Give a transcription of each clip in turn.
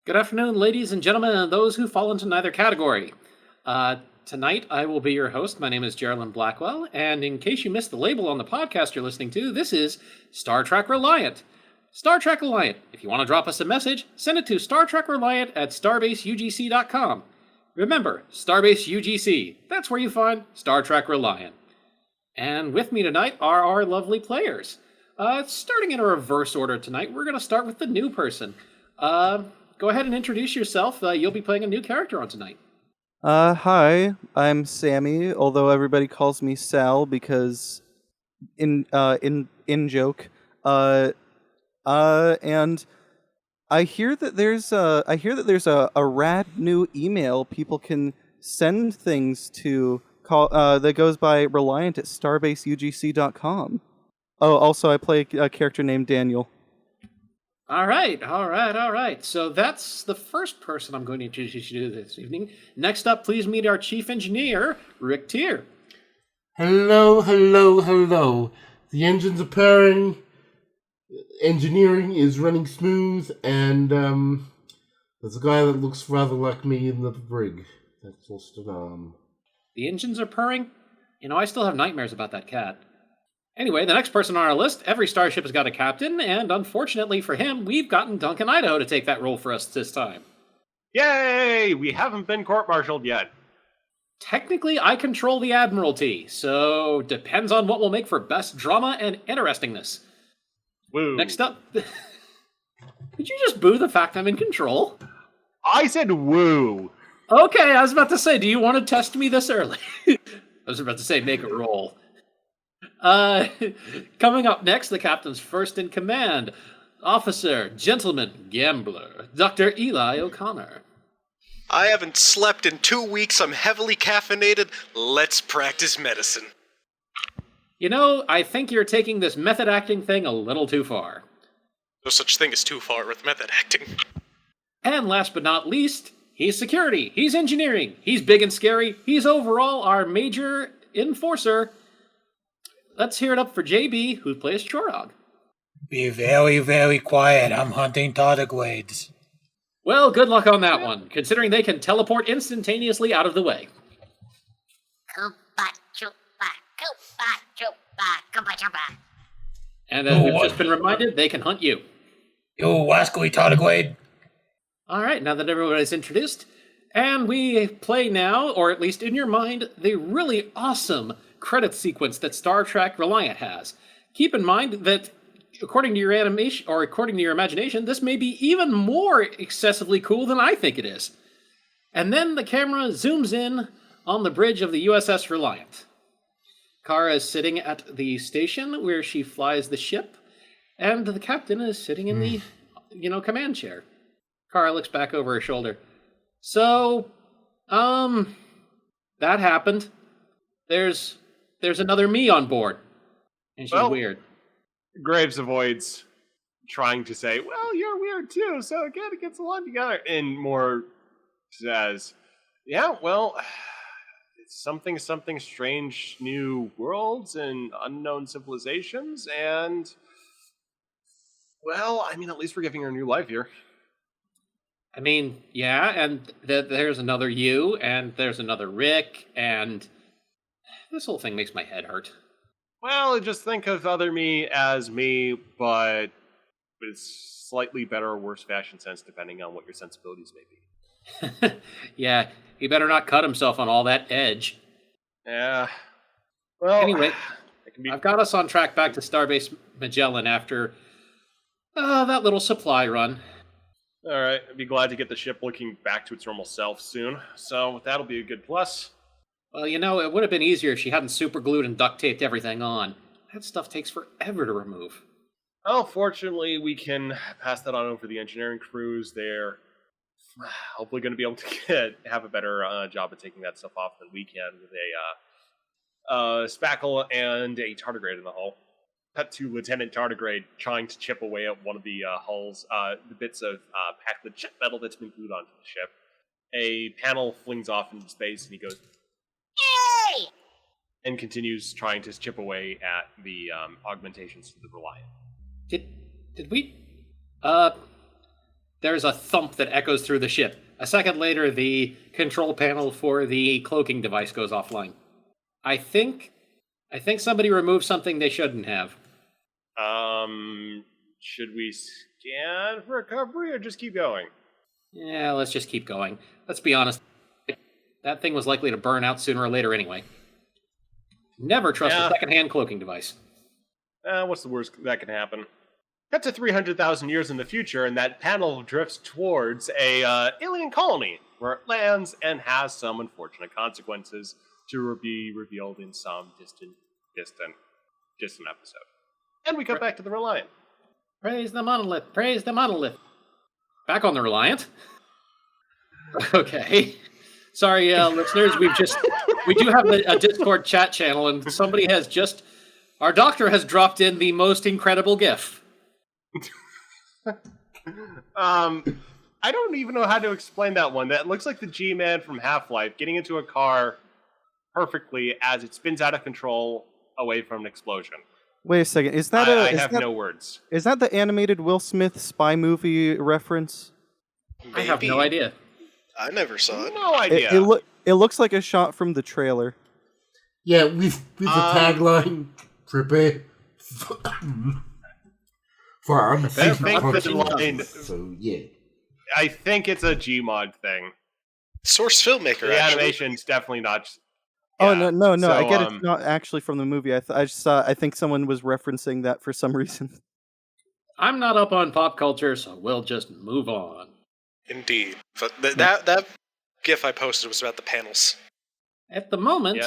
Good afternoon, ladies and gentlemen, and those who fall into neither category. Tonight, I will be your host. My name is Geraldine Blackwell, and in case you missed the label on the podcast you're listening to, this is Star Trek Reliant. Star Trek Reliant. If you want to drop us a message, send it to StarTrekReliant at StarbaseUGC.com. Remember, Starbase UGC. That's where you find Star Trek Reliant. And with me tonight are our lovely players. Starting in a reverse order tonight, we're going to start with the new person. Go ahead and introduce yourself. You'll be playing a new character on tonight. Hi, I'm Sammy, although everybody calls me Sal because in joke. And I hear that there's a rad new email people can send things to that goes by Reliant at StarbaseUGC.com. Oh, also I play a character named Daniel. All right. So that's the first person I'm going to introduce you to this evening. Next up, please meet our chief engineer, Rick Tier. Hello. The engines are purring, engineering is running smooth, and there's a guy that looks rather like me in the brig. That's just an arm. The engines are purring? You know, I still have nightmares about that cat. Anyway, the next person on our list, every starship has got a captain, and unfortunately for him, we've gotten Duncan Idaho to take that role for us this time. Yay! We haven't been court-martialed yet. Technically, I control the Admiralty, so depends on what will make for best drama and interestingness. Woo. Next up... Did you just boo the fact I'm in control? I said woo. Okay, I was about to say, do you want to test me this early? I was about to say, make a roll. Coming up next, the captain's first in command, Officer, Gentleman, Gambler, Dr. Eli O'Connor. I haven't slept in 2 weeks, I'm heavily caffeinated, let's practice medicine. You know, I think you're taking this method acting thing a little too far. No such thing as too far with method acting. And last but not least, he's security, he's engineering, he's big and scary, he's overall our major enforcer. Let's hear it up for JB, who plays Chorog. Be very, very quiet. I'm hunting tardigrades. Well, good luck on that one, considering they can teleport instantaneously out of the way. And as we've just been reminded, they can hunt you. You wascally tardigrade. All right, now that everybody's introduced, and we play now, or at least in your mind, the really awesome credit sequence that Star Trek Reliant has. Keep in mind that, according to your animation, or according to your imagination, this may be even more excessively cool than I think it is. And then the camera zooms in on the bridge of the USS Reliant. Kara is sitting at the station where she flies the ship, and the captain is sitting in the, command chair. Kara looks back over her shoulder. So, that happened. There's another me on board. And she's weird. Graves avoids trying to say, well, you're weird too, so it kind of gets along together. And more says, yeah, well, it's something strange, new worlds and unknown civilizations, and, well, I mean, at least we're giving her a new life here. I mean, yeah, and there's another you, and there's another Rick, and this whole thing makes my head hurt. Well, just think of other me as me, but with slightly better or worse fashion sense, depending on what your sensibilities may be. Yeah, he better not cut himself on all that edge. Yeah. Well, anyway, I've got us on track back to Starbase Magellan after that little supply run. All right, I'd be glad to get the ship looking back to its normal self soon, so that'll be a good plus. Well, you know, it would have been easier if she hadn't superglued and duct taped everything on. That stuff takes forever to remove. Well, fortunately, we can pass that on over to the engineering crews. They're hopefully going to be able to have a better job of taking that stuff off than we can with a spackle and a tardigrade in the hull. Cut to Lieutenant Tardigrade trying to chip away at one of the hulls, the bits of packed with jet metal that's been glued onto the ship. A panel flings off into space, and he goes, "Yay!" and continues trying to chip away at the augmentations to the Reliant. Did we... There's a thump that echoes through the ship. A second later, the control panel for the cloaking device goes offline. I think somebody removed something they shouldn't have. Should we scan for recovery or just keep going? Yeah, let's just keep going. Let's be honest. That thing was likely to burn out sooner or later anyway. Never trust a secondhand cloaking device. What's the worst that can happen? Cut to 300,000 years in the future, and that panel drifts towards a alien colony, where it lands and has some unfortunate consequences to be revealed in some distant episode. And we cut back to the Reliant. Praise the monolith! Praise the monolith! Back on the Reliant. Okay. Sorry, listeners. We do have a Discord chat channel, and our doctor has dropped in the most incredible GIF. I don't even know how to explain that one. That looks like the G-Man from Half-Life getting into a car perfectly as it spins out of control away from an explosion. Wait a second. Is that I have no words. Is that the animated Will Smith spy movie reference? Maybe. I have no idea. I never saw it. No idea. It looks like a shot from the trailer. Yeah, with the tagline, prepare for unfaithful line. So, yeah. I think it's a Gmod thing. Source filmmaker, The actually. animation's definitely not... Oh, no. So, I get it's not actually from the movie. I think someone was referencing that for some reason. I'm not up on pop culture, so we'll just move on. Indeed. But that GIF I posted was about the panels. At the moment,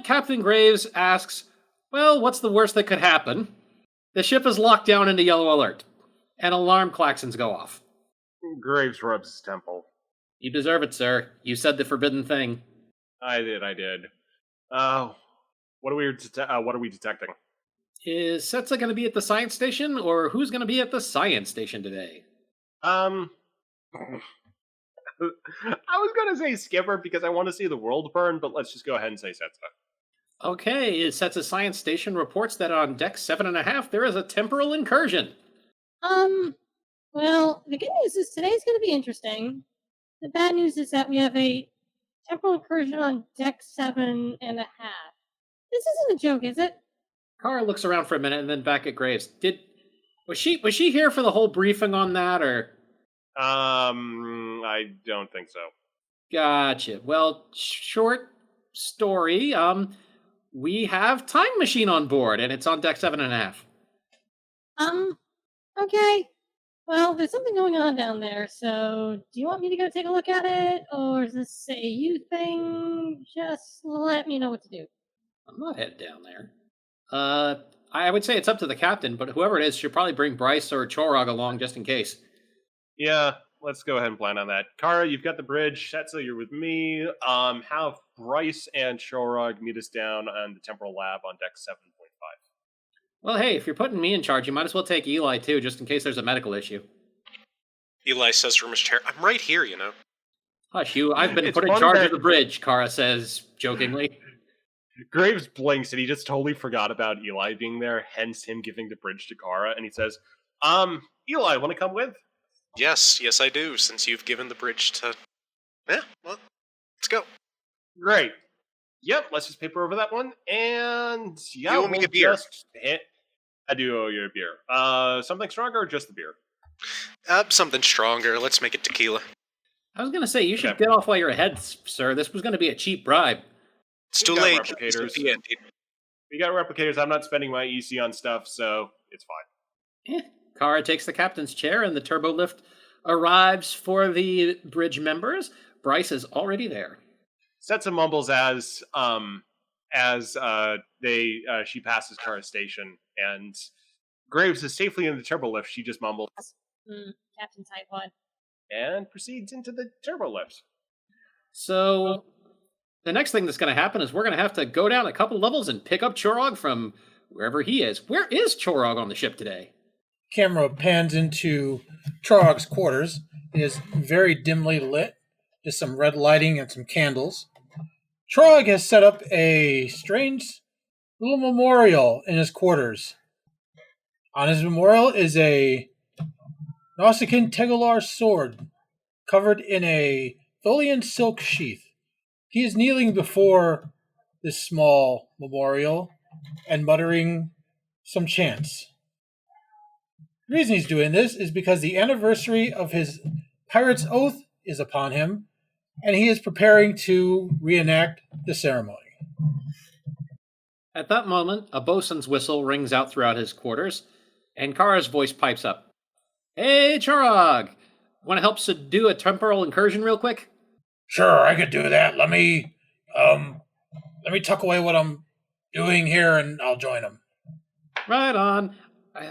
Captain Graves asks, well, what's the worst that could happen? The ship is locked down into yellow alert, and alarm klaxons go off. Graves rubs his temple. You deserve it, sir. You said the forbidden thing. I did. What are we detecting? Is Setsa going to be at the science station, or who's going to be at the science station today? I was gonna say Skipper because I want to see the world burn, but let's just go ahead and say Setsa. Okay, Setsa science station reports that on deck 7.5 there is a temporal incursion. Well, the good news is today's going to be interesting. The bad news is that we have a temporal incursion on deck 7.5. This isn't a joke, is it? Kara looks around for a minute and then back at Graves. Was she here for the whole briefing on that, or? I don't think so. Gotcha. Well, short story. We have Time Machine on board, and it's on deck 7.5. Okay. Well, there's something going on down there, so do you want me to go take a look at it, or is this a you thing? Just let me know what to do. I'm not headed down there. I would say it's up to the captain, but whoever it is should probably bring Bryce or Chorog along just in case. Yeah, let's go ahead and plan on that. Kara, you've got the bridge. Setsa, you're with me. Have Bryce and Chorog meet us down on the temporal lab on deck 7.5. Well, hey, if you're putting me in charge, you might as well take Eli, too, just in case there's a medical issue. Eli says from his chair, I'm right here, you know. Hush, you. I've been It's put in funny charge that- of the bridge, Kara says, jokingly. Graves blinks and he just totally forgot about Eli being there, hence him giving the bridge to Kara, and he says, Eli, want to come with? Yes, I do, since you've given the bridge to... Yeah, well, let's go. Great. Yep, let's just paper over that one, and yeah, You owe me a beer. I do owe you a beer. Something stronger or just the beer? Something stronger. Let's make it tequila. I was going to say, you should Okay. get off while you're ahead, sir. This was going to be a cheap bribe. It's We too got late. replicators. It's the end. We got replicators. I'm not spending my EC on stuff, so it's fine. Kara takes the captain's chair, and the turbo lift arrives for the bridge members. Bryce is already there. Setsa mumbles as she passes Kara's station, and Graves is safely in the turbo lift. She just mumbles Captain Tightwad. and proceeds into the turbo lift. So, the next thing that's going to happen is we're going to have to go down a couple levels and pick up Chorog from wherever he is. Where is Chorog on the ship today? Camera pans into Chorog's quarters. It is very dimly lit. Just some red lighting and some candles. Chorog has set up a strange little memorial in his quarters. On his memorial is a Nausicaan Tegalar's sword, covered in a Tholian silk sheath. He is kneeling before this small memorial and muttering some chants. The reason he's doing this is because the anniversary of his pirate's oath is upon him, and he is preparing to reenact the ceremony. At that moment, a bosun's whistle rings out throughout his quarters, and Kara's voice pipes up. Hey, Chorog! Want to help subdue a temporal incursion real quick? Sure, I could do that. Let me tuck away what I'm doing here, and I'll join him. Right on.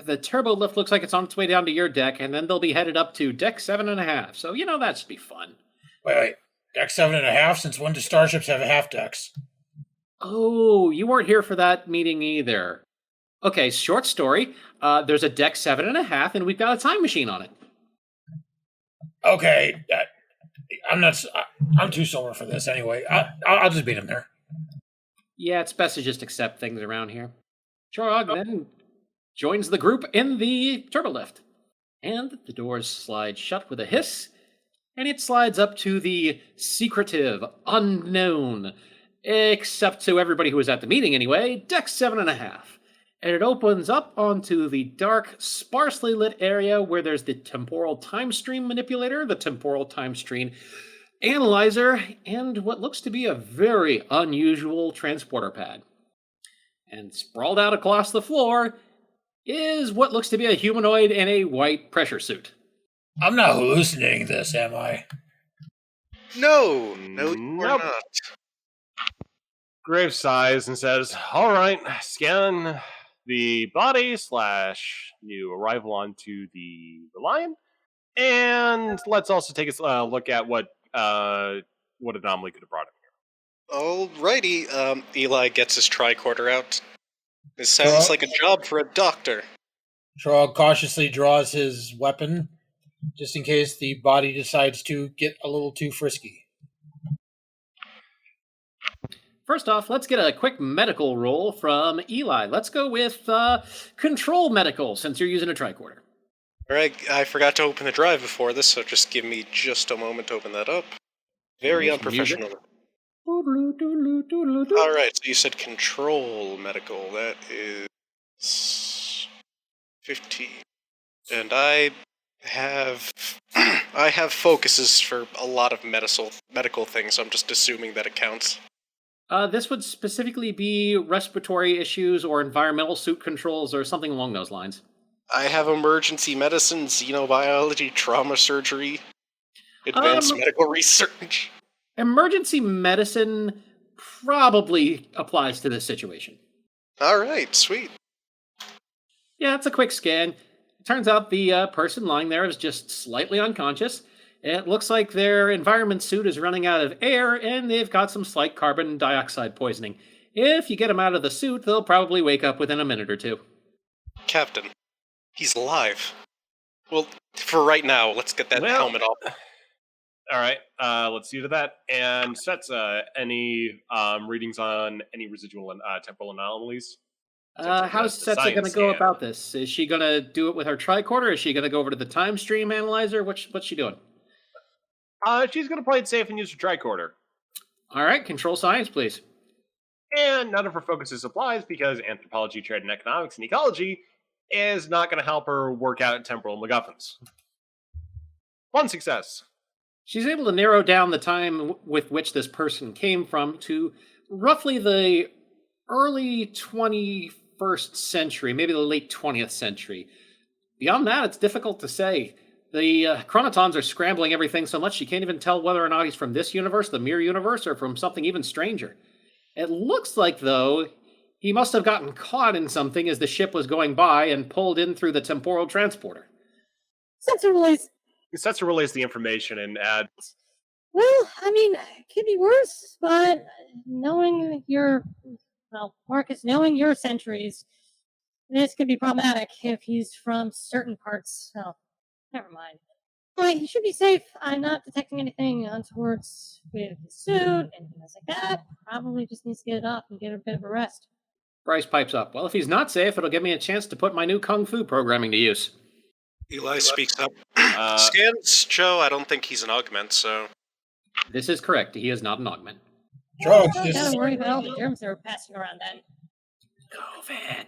The turbo lift looks like it's on its way down to your deck, and then they'll be headed up to deck 7.5. So, that should be fun. Wait. Deck 7.5? Since when do starships have half decks? Oh, you weren't here for that meeting either. Okay, short story. There's a deck 7.5, and we've got a time machine on it. Okay, I'm too sober for this anyway. I'll just beat him there. Yeah, it's best to just accept things around here. Chorog then joins the group in the turbolift. And the doors slide shut with a hiss, and it slides up to the secretive, unknown, except to everybody who was at the meeting anyway, deck 7.5. And it opens up onto the dark, sparsely lit area where there's the temporal time stream manipulator, the temporal time stream analyzer, and what looks to be a very unusual transporter pad. And sprawled out across the floor is what looks to be a humanoid in a white pressure suit. I'm not hallucinating this, am I? No, you're Nope. not. Grave sighs and says, all right, scan the body / new arrival onto the Reliant, and let's also take a look at what anomaly could have brought him here. Alrighty, Eli gets his tricorder out. This sounds like a job for a doctor. Trog cautiously draws his weapon, just in case the body decides to get a little too frisky. First off, let's get a quick medical roll from Eli. Let's go with control medical, since you're using a tricorder. Alright, I forgot to open the drive before this, so just give me just a moment to open that up. Very unprofessional. Alright, so you said control medical. That is 15. And I have focuses for a lot of medical things, so I'm just assuming that it counts. This would specifically be respiratory issues or environmental suit controls or something along those lines. I have emergency medicine, xenobiology, trauma surgery, advanced medical research. Emergency medicine probably applies to this situation. Alright, sweet. Yeah, it's a quick scan. Turns out the person lying there is just slightly unconscious. It looks like their environment suit is running out of air, and they've got some slight carbon dioxide poisoning. If you get them out of the suit, they'll probably wake up within a minute or two. Captain, he's alive. Well, for right now, let's get that helmet off. Alright, let's see to that. And sets any readings on any residual and temporal anomalies? How's Setsa going to go about this? Is she going to do it with her tricorder? Is she going to go over to the time stream analyzer? What's she doing? She's going to play it safe and use her tricorder. All right, control science, please. And none of her focuses applies because anthropology, trade, and economics and ecology is not going to help her work out temporal MacGuffins. One success. She's able to narrow down the time with which this person came from to roughly the early 21st century, maybe the late 20th century. Beyond that, it's difficult to say. The chronotons are scrambling everything so much she can't even tell whether or not he's from this universe, the mirror universe, or from something even stranger. It looks like, though, he must have gotten caught in something as the ship was going by and pulled in through the temporal transporter. Sensor relays. Setzer relays the information and adds, Well, I mean, it could be worse, but knowing Marcus, knowing your centuries, this could be problematic if he's from certain parts. So, never mind. But he should be safe. I'm not detecting anything untoward with the suit, anything else like that. Probably just needs to get it off and get a bit of a rest. Bryce pipes up. Well, if he's not safe, it'll give me a chance to put my new Kung Fu programming to use. Eli speaks up. Uh, Scans Joe, I don't think he's an augment, so. This is correct. He is not an augment. Trog's Don't just gotta worry about all the germs that are passing around then. COVID.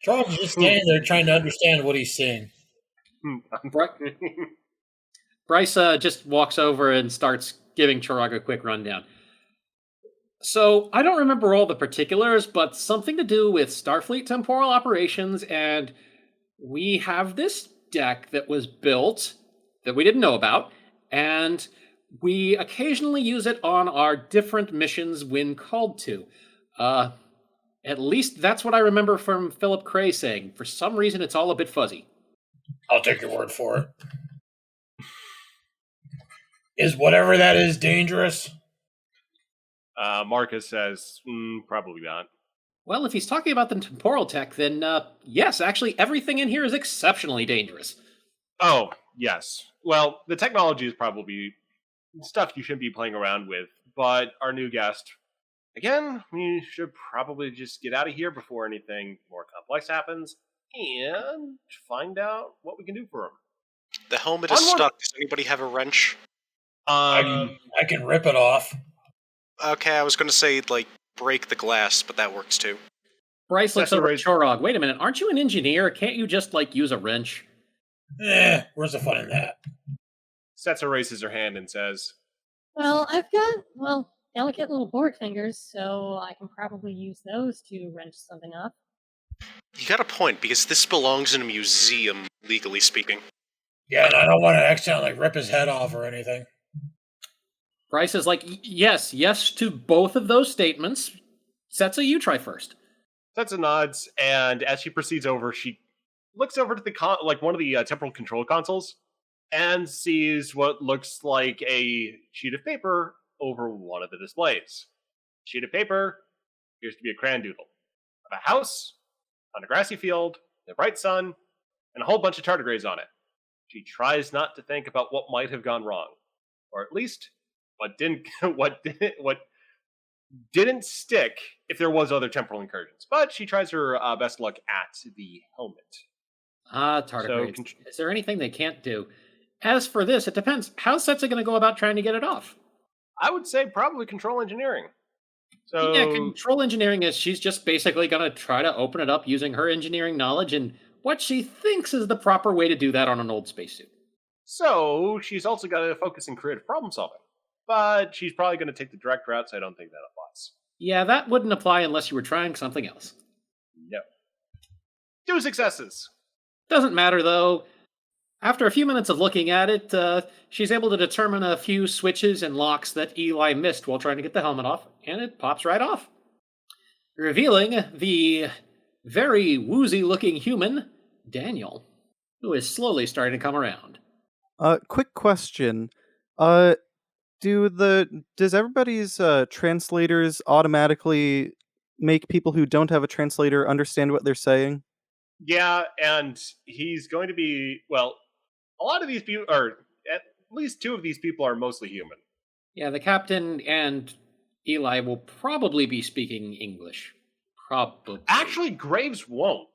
Trog's just standing there trying to understand what he's seeing. Bryce just walks over and starts giving Chirag a quick rundown. So, I don't remember all the particulars, but something to do with Starfleet temporal operations, and we have this deck that was built that we didn't know about, and we occasionally use it on our different missions when called to. At least that's what I remember from Philip Cray saying. For some reason, it's all a bit fuzzy. I'll take your word for it. Is whatever that is dangerous? Marcus says, probably not. Well, if he's talking about the temporal tech, then yes, actually, everything in here is exceptionally dangerous. Oh, yes. Well, the technology is probably stuff you shouldn't be playing around with, but our new guest, again, we should probably just get out of here before anything more complex happens and find out what we can do for him. The helmet is Onward. stuck. Does anybody have a wrench? I can rip it off. Okay, I was going to say, like, break the glass, but that works too. Bryce looks That's over at right. Chorog. Wait a minute, aren't you an engineer? Can't you just, use a wrench? Where's the fun in that? Setsa raises her hand and says, Well, I've got, delicate little board fingers, so I can probably use those to wrench something up. You got a point, because this belongs in a museum, legally speaking. Yeah, and I don't want to accidentally rip his head off or anything. Bryce is like, yes to both of those statements. Setsa, you try first. Setsa nods, and as she proceeds over, she looks over to the one of the temporal control consoles and sees what looks like a sheet of paper over one of the displays. Sheet of paper appears to be a crayon doodle of a house on a grassy field, the bright sun, and a whole bunch of tardigrades on it. She tries not to think about what might have gone wrong, or at least what didn't stick if there was other temporal incursions. But she tries her best luck at the helmet. Tardigrades. Is there anything they can't do? As for this, it depends. How's Setsa going to go about trying to get it off? I would say probably control engineering. So Yeah, control engineering is she's just basically going to try to open it up using her engineering knowledge and what she thinks is the proper way to do that on an old spacesuit. So she's also got to focus in creative problem solving. But she's probably going to take the direct route, so I don't think that applies. Yeah, that wouldn't apply unless you were trying something else. No. 2 successes. Doesn't matter, though. After a few minutes of looking at it, she's able to determine a few switches and locks that Eli missed while trying to get the helmet off, and it pops right off, revealing the very woozy-looking human, Daniel, who is slowly starting to come around. Quick question. Does everybody's translators automatically make people who don't have a translator understand what they're saying? Yeah, and he's going to be, well, a lot of these people, or at least 2 of these people are mostly human. Yeah, the captain and Eli will probably be speaking English. Probably. Actually, Graves won't,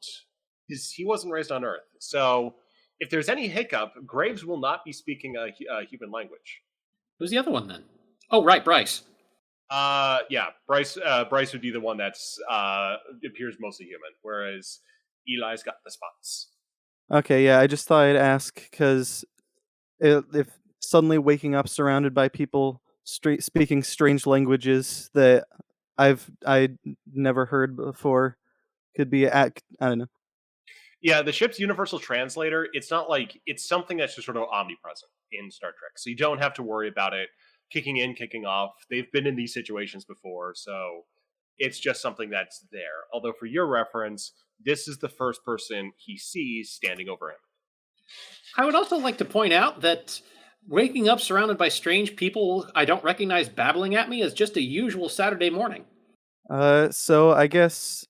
because he wasn't raised on Earth. So, if there's any hiccup, Graves will not be speaking a human language. Who's the other one, then? Oh, right, Bryce. Yeah, Bryce would be the one that's appears mostly human, whereas Eli's got the spots. Okay, yeah, I just thought I'd ask, because if suddenly waking up surrounded by people speaking strange languages that I'd never heard before could be, I don't know. Yeah, the ship's universal translator, it's not like, it's something that's just sort of omnipresent in Star Trek. So you don't have to worry about it kicking in, kicking off. They've been in these situations before, so it's just something that's there. Although for your reference, this is the first person he sees standing over him. I would also like to point out that waking up surrounded by strange people I don't recognize babbling at me is just a usual Saturday morning. So I guess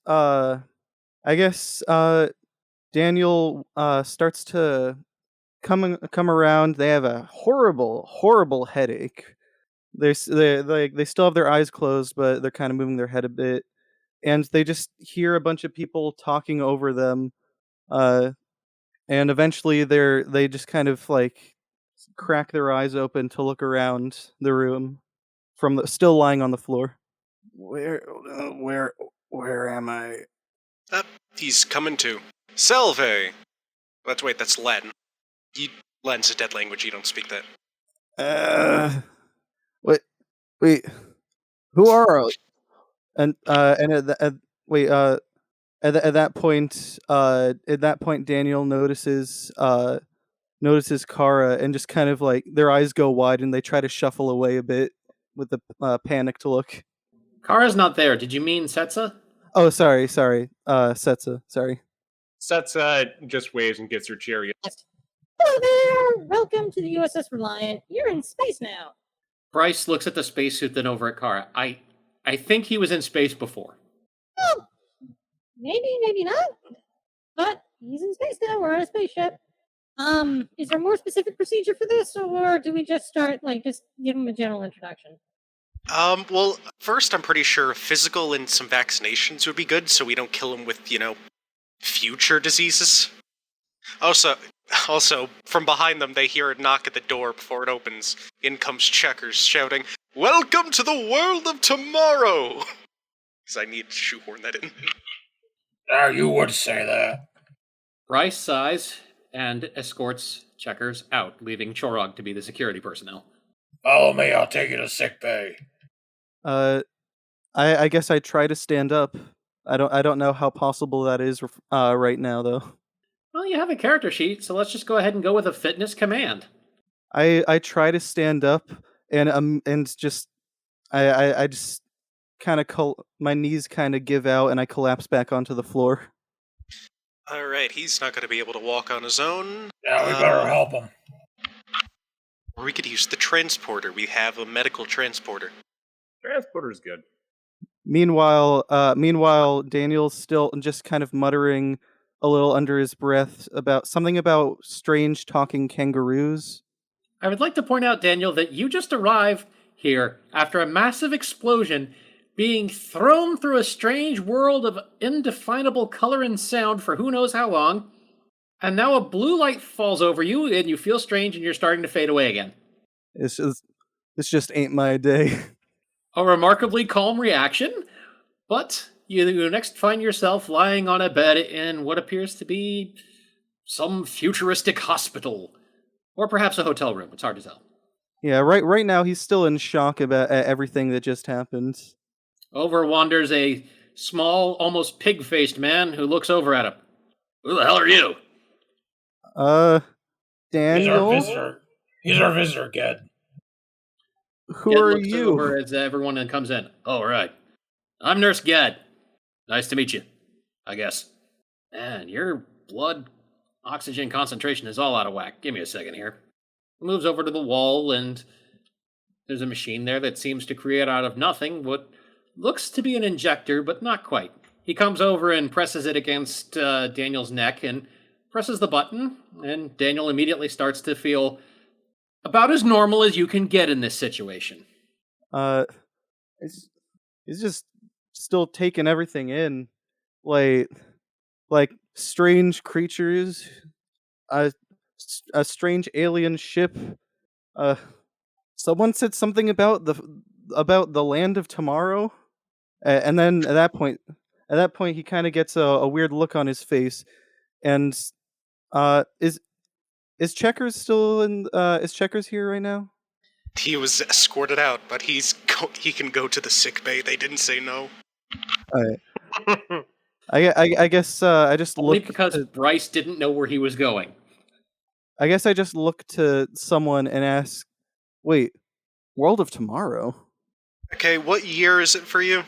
Daniel starts to come around. They have a horrible headache. They still have their eyes closed, but they're kind of moving their head a bit, and they just hear a bunch of people talking over them. and eventually they just kind of like crack their eyes open to look around the room from still lying on the floor. Where am I? He's coming to. Salve! That's Latin. Latin's a dead language, you don't speak that. Wait, wait. Who are you? And at that point, Daniel notices Kara, and just kind of like their eyes go wide and they try to shuffle away a bit with the panicked look. Kara's not there. Did you mean Setsa? Oh, sorry. Setsa, sorry. Setsa just waves and gets her chariot. Hello there! Welcome to the USS Reliant. You're in space now. Bryce looks at the spacesuit, then over at Kara. I think he was in space before. Well, maybe not. But he's in space now. We're on a spaceship. Is there a more specific procedure for this, or do we just start, just give him a general introduction? Well, first I'm pretty sure physical and some vaccinations would be good, so we don't kill him with, future diseases. Also, from behind them, they hear a knock at the door before it opens. In comes Checkers, shouting, "Welcome to the world of tomorrow!" Because I need to shoehorn that in. You would say that. Bryce sighs and escorts Checkers out, leaving Chorog to be the security personnel. Follow me, I'll take you to sickbay. I guess I try to stand up. I don't know how possible that is right now, though. Well, you have a character sheet, so let's just go ahead and go with a fitness command. I try to stand up, and just I just kind of my knees kind of give out, and I collapse back onto the floor. Alright, he's not going to be able to walk on his own. Yeah, we better help him. Or we could use the transporter. We have a medical transporter. Transporter's good. Meanwhile, Daniel's still just kind of muttering a little under his breath about something about strange talking kangaroos. I would like to point out, Daniel, that you just arrived here after a massive explosion, being thrown through a strange world of indefinable color and sound for who knows how long, and now a blue light falls over you and you feel strange and you're starting to fade away again. This just ain't my day. A remarkably calm reaction, but you next find yourself lying on a bed in what appears to be some futuristic hospital, or perhaps a hotel room. It's hard to tell. Yeah, right now he's still in shock about everything that just happened. Over wanders a small, almost pig-faced man who looks over at him. Who the hell are you? Daniel? He's our visitor, Ged. Who Ged are looks you? over as everyone comes in. Oh, right. I'm Nurse Ged. Nice to meet you, I guess. Man, your blood oxygen concentration is all out of whack. Give me a second here. He moves over to the wall, and there's a machine there that seems to create out of nothing what looks to be an injector, but not quite. He comes over and presses it against Daniel's neck and presses the button, and Daniel immediately starts to feel about as normal as you can get in this situation. He's just still taking everything in, like strange creatures, a strange alien ship. Someone said something about the land of tomorrow, and then at that point he kind of gets a weird look on his face, and is Checkers still in? Is Checkers here right now? He was escorted out, but he can go to the sick bay. They didn't say no. I guess I just Only look because Bryce didn't know where he was going. I guess I just look to someone and ask, "Wait, World of Tomorrow?" Okay, what year is it for you?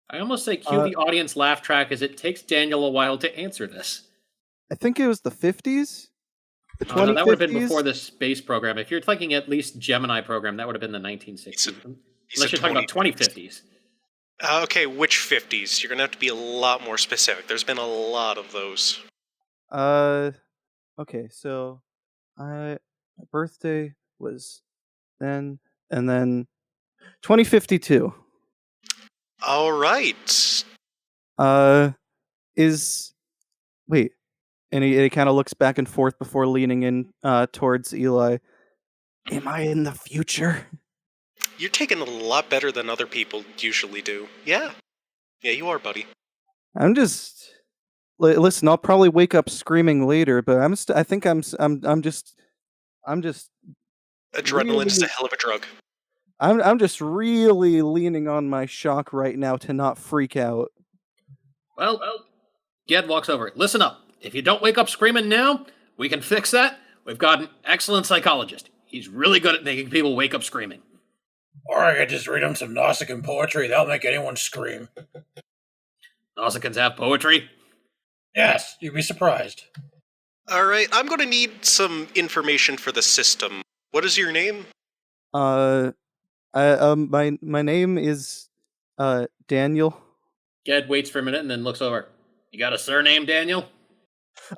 I almost say cue the audience laugh track, as it takes Daniel a while to answer this. I think it was the 50s. The 2050s. No, that would have been before the space program. If you're thinking at least Gemini program, that would have been the 1960s. Unless you're talking about 2050s. Okay, which 50s? You're gonna have to be a lot more specific. There's been a lot of those. Okay, so my birthday was then, and then 2052. All right. Wait, and he kind of looks back and forth before leaning in towards Eli. Am I in the future? You're taking a lot better than other people usually do. Yeah. Yeah, you are, buddy. I'm just listen. I'll probably wake up screaming later, but I think I'm just Adrenaline's really, a hell of a drug. I'm just really leaning on my shock right now to not freak out. Well, Ged walks over. Listen up. If you don't wake up screaming now, we can fix that. We've got an excellent psychologist. He's really good at making people wake up screaming. Or I could just read them some Nausicaan poetry. That'll make anyone scream. Nausicaans have poetry? Yes, you'd be surprised. Alright, I'm gonna need some information for the system. What is your name? My name is Daniel. Ged waits for a minute and then looks over. You got a surname, Daniel?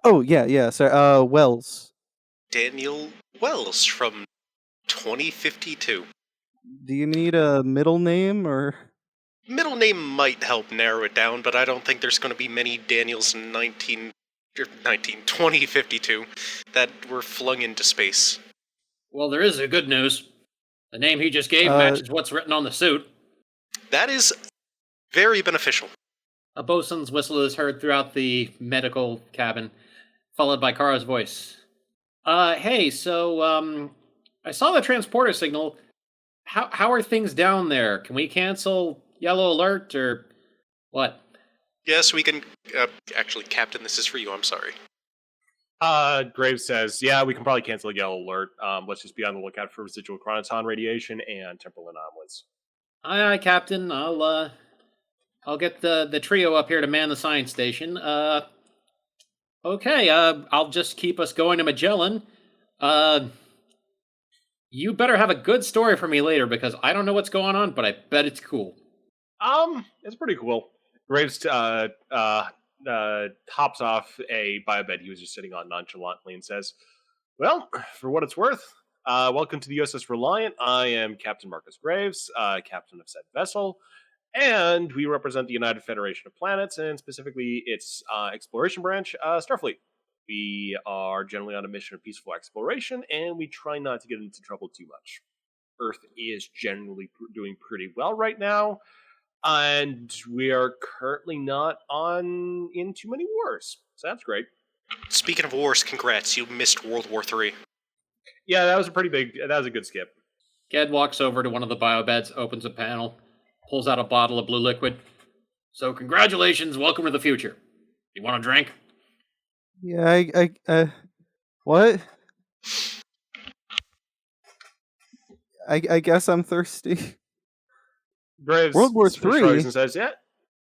Oh yeah, sir. Wells. Daniel Wells from 2052. Do you need a middle name or? Middle name might help narrow it down, but I don't think there's going to be many Daniels in 2052 that were flung into space. Well, there is a good news. The name he just gave matches what's written on the suit. That is very beneficial. A bosun's whistle is heard throughout the medical cabin, followed by Kara's voice. Hey, so, I saw the transporter signal. How are things down there? Can we cancel Yellow Alert, or what? Yes, we can... actually, Captain, this is for you, I'm sorry. Graves says, yeah, we can probably cancel Yellow Alert. Let's just be on the lookout for residual chronoton radiation and temporal anomalies. Aye, Captain. I'll get the trio up here to man the science station. Okay, I'll just keep us going to Magellan. You better have a good story for me later, because I don't know what's going on, but I bet it's cool. It's pretty cool. Graves hops off a biobed he was just sitting on nonchalantly and says, well, for what it's worth, welcome to the USS Reliant. I am Captain Marcus Graves, captain of said vessel, and we represent the United Federation of Planets, and specifically its exploration branch, Starfleet. We are generally on a mission of peaceful exploration, and we try not to get into trouble too much. Earth is generally doing pretty well right now, and we are currently not in too many wars, so that's great. Speaking of wars, congrats, you missed World War III. Yeah, that was a good skip. Ged walks over to one of the biobeds, opens a panel, pulls out a bottle of blue liquid. So congratulations, welcome to the future. You want a drink? Yeah, what? I guess I'm thirsty. Graves World War shrugs III? and says, yeah,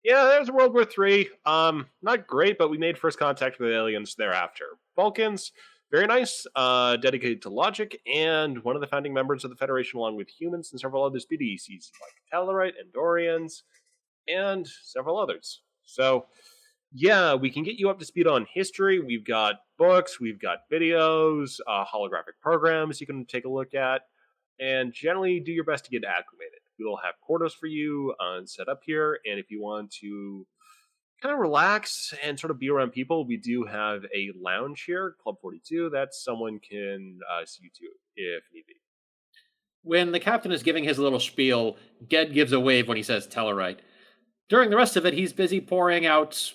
there's World War III. Not great, but we made first contact with aliens thereafter. Vulcans, very nice, dedicated to logic, and one of the founding members of the Federation, along with humans and several other species like Tellarite, Andorians, and several others. So, yeah, we can get you up to speed on history. We've got books, we've got videos, holographic programs you can take a look at, and generally do your best to get acclimated. We will have quarters for you set up here, and if you want to kind of relax and sort of be around people, we do have a lounge here, Club 42, that someone can see you to if need be. When the captain is giving his little spiel, Ged gives a wave when he says Tellarite. During the rest of it, he's busy pouring out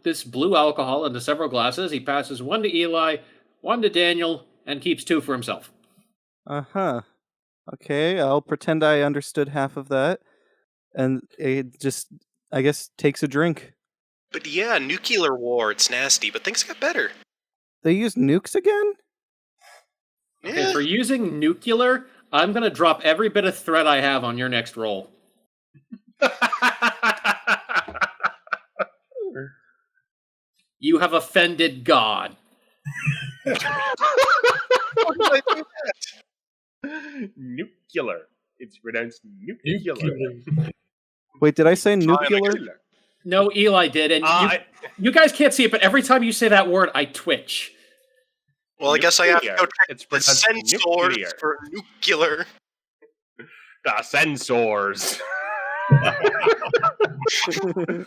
this blue alcohol into several glasses. He passes one to Eli, one to Daniel, and keeps two for himself. Uh-huh. Okay, I'll pretend I understood half of that. And it just, I guess, takes a drink. But yeah, nuclear war, it's nasty, but things got better. They use nukes again? Yeah. Okay, for using nuclear, I'm going to drop every bit of threat I have on your next roll. You have offended God. How did I do that? Nuclear. It's pronounced nuclear. Wait, did I say nuclear? No, Eli did, and you guys can't see it, but every time you say that word, I twitch. Well, I guess I have to go check It's the pronounced sensors nuclear. for nuclear. The sensors.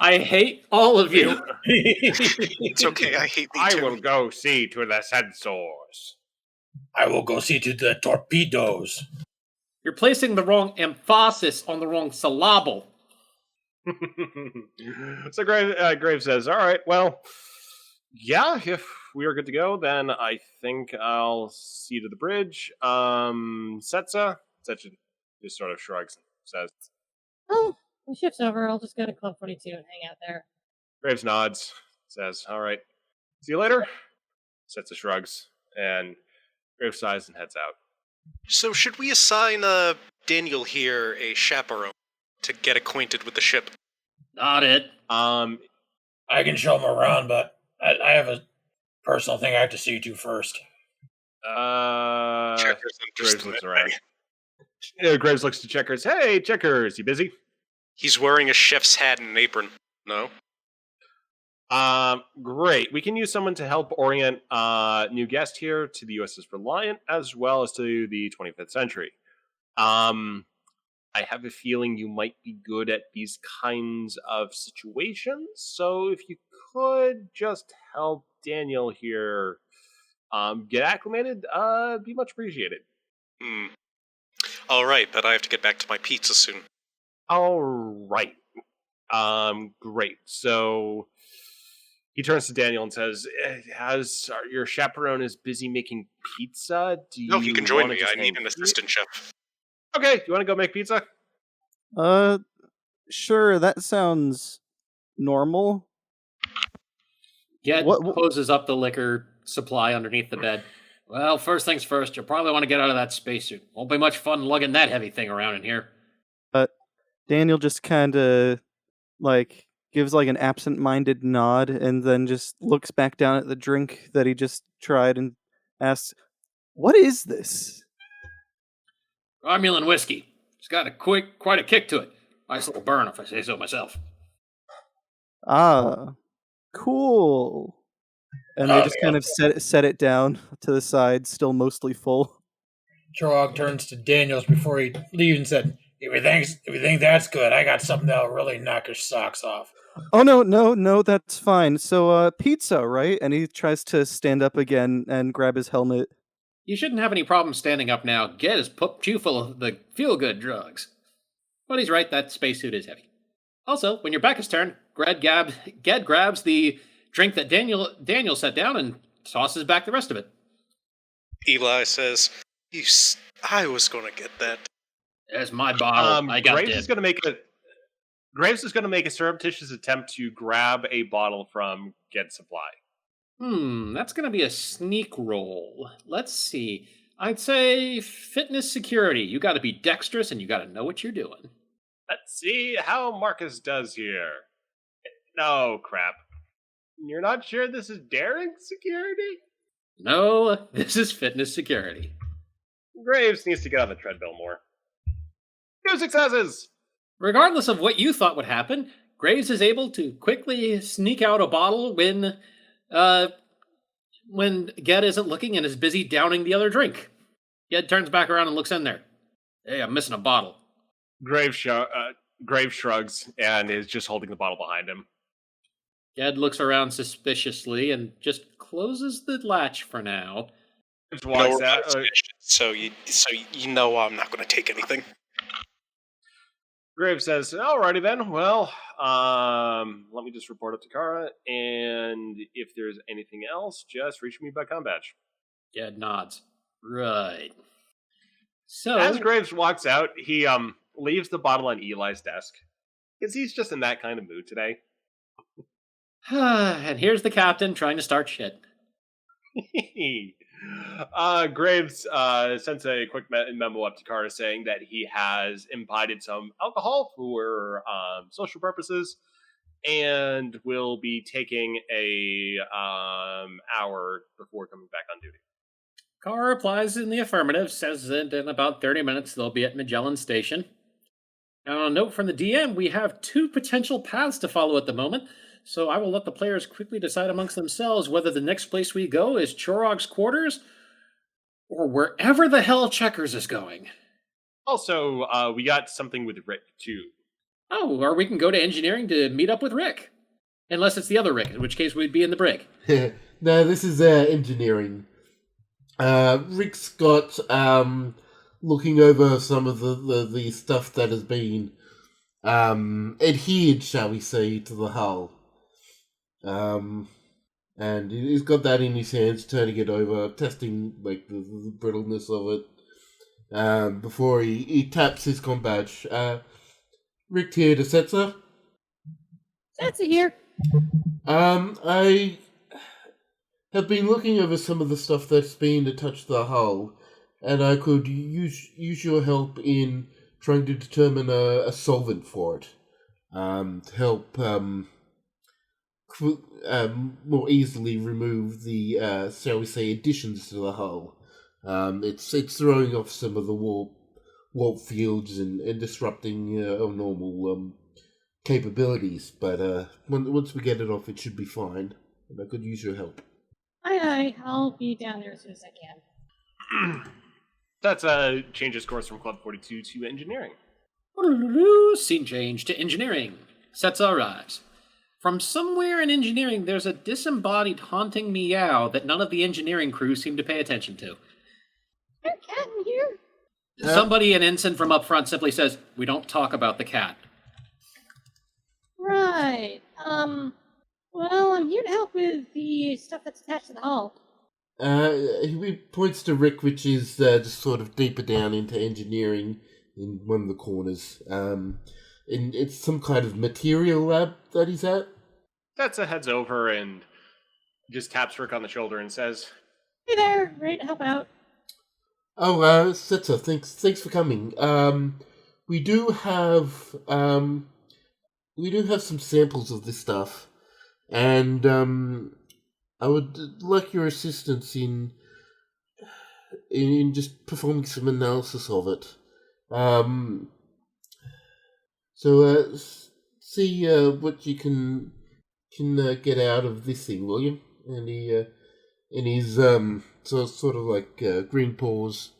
I hate all of you. It's okay, I hate me I too. will go see to the sensors. I will go see to the torpedoes. You're placing the wrong emphasis on the wrong syllable. So Graves says, all right, well, yeah, if we are good to go, then I think I'll see to the bridge. Setsa just sort of shrugs and says, Oh, the shift's over. I'll just go to Club 42 and hang out there. Graves nods, says, all right, see you later. Setsa shrugs, and Graves sighs and heads out. So should we assign Daniel here a chaperone to get acquainted with the ship? Not it. Um, I can show him around, but I have a personal thing I have to see to first. Checkers Graves interested. looks around. Graves looks to Checkers. Hey, Checkers, you busy? He's wearing a chef's hat and an apron. No? Great. We can use someone to help orient new guest here to the USS Reliant as well as to the 25th century. I have a feeling you might be good at these kinds of situations, so if you could just help Daniel here get acclimated, be much appreciated. All right, but I have to get back to my pizza soon. All right. Great. So he turns to Daniel and says, your chaperone is busy making pizza? Do No, he you can join wanna me. just I need hang an assistant chef. Okay, you want to go make pizza? Sure, that sounds normal. Ged What- hoses up the liquor supply underneath the bed. Well, first things first, you'll probably want to get out of that spacesuit. Won't be much fun lugging that heavy thing around in here. Daniel just kind of like gives like an absent-minded nod and then just looks back down at the drink that he just tried and asks, "What is this?" Romulan whiskey. It's got quite a kick to it. Nice little burn, if I say so myself. Ah, cool. And they just kind of set it down to the side, still mostly full. Chorog turns to Daniels before he leaves and said, if you think that's good, I got something that'll really knock your socks off. Oh no, that's fine. So pizza, right? And he tries to stand up again and grab his helmet. You shouldn't have any problem standing up now. Ged has put you full of the feel-good drugs. But he's right, that spacesuit is heavy. Also, when your back is turned, Ged grabs the drink that Daniel set down and tosses back the rest of it. Eli says, I was going to get that. There's my bottle. I got Graves it. is going to make a surreptitious attempt to grab a bottle from Get Supply. That's going to be a sneak roll. Let's see. I'd say fitness security. You got to be dexterous and you got to know what you're doing. Let's see how Marcus does here. No, crap. You're not sure this is daring security? No, this is fitness security. Graves needs to get on the treadmill more. 2 successes! Regardless of what you thought would happen, Graves is able to quickly sneak out a bottle when Ged isn't looking and is busy downing the other drink. Ged turns back around and looks in there. Hey, I'm missing a bottle. Graves shrugs and is just holding the bottle behind him. Ged looks around suspiciously and just closes the latch for now. Just walks out. So you know I'm not going to take anything. Graves says, alrighty then, well, let me just report up to Kara, and if there's anything else, just reach me by comm badge. Ged nods. Right. So As Graves walks out, he leaves the bottle on Eli's desk, because he's just in that kind of mood today. and here's the captain trying to start shit. Graves sends a quick memo up to Carter saying that he has imbibed some alcohol for social purposes and will be taking a hour before coming back on duty. Carr replies in the affirmative, says that in about 30 minutes they'll be at Magellan Station. Now, a note from the DM, we have 2 potential paths to follow at the moment, so I will let the players quickly decide amongst themselves whether the next place we go is Chorog's quarters or wherever the hell Checkers is going. Also, we got something with Rick, too. Oh, or we can go to engineering to meet up with Rick. Unless it's the other Rick, in which case we'd be in the brig. No, this is engineering. Rick Scott, looking over some of the stuff that has been adhered, shall we say, to the hull. And he's got that in his hands, turning it over, testing like the brittleness of it. Before he taps his comm badge. Rick here to Setzer. That's it here. I have been looking over some of the stuff that's been attached to the hull, and I could use your help in trying to determine a solvent for it, to help more easily remove the shall we say additions to the hull. It's throwing off some of the warp fields and disrupting our normal capabilities, but once we get it off, it should be fine. And I could use your help. Aye, I'll be down there as soon as I can. That's changes course from Club 42 to engineering. Scene change to engineering. Setsa arrives. From somewhere in engineering, there's a disembodied haunting meow that none of the engineering crew seem to pay attention to. Is there a cat in here? Somebody, an ensign from up front, simply says, "We don't talk about the cat." Right. Well, I'm here to help with the stuff that's attached to the hull. He points to Rick, which is just sort of deeper down into engineering in one of the corners. And it's some kind of material lab that he's at. Setsa heads over and just taps Rick on the shoulder and says, Hey there, ready to help out. Oh, Setzer, thanks for coming. We do have some samples of this stuff, and I would like your assistance in just performing some analysis of it. So see what you can get out of this thing, will you? And he in his sort of like green paws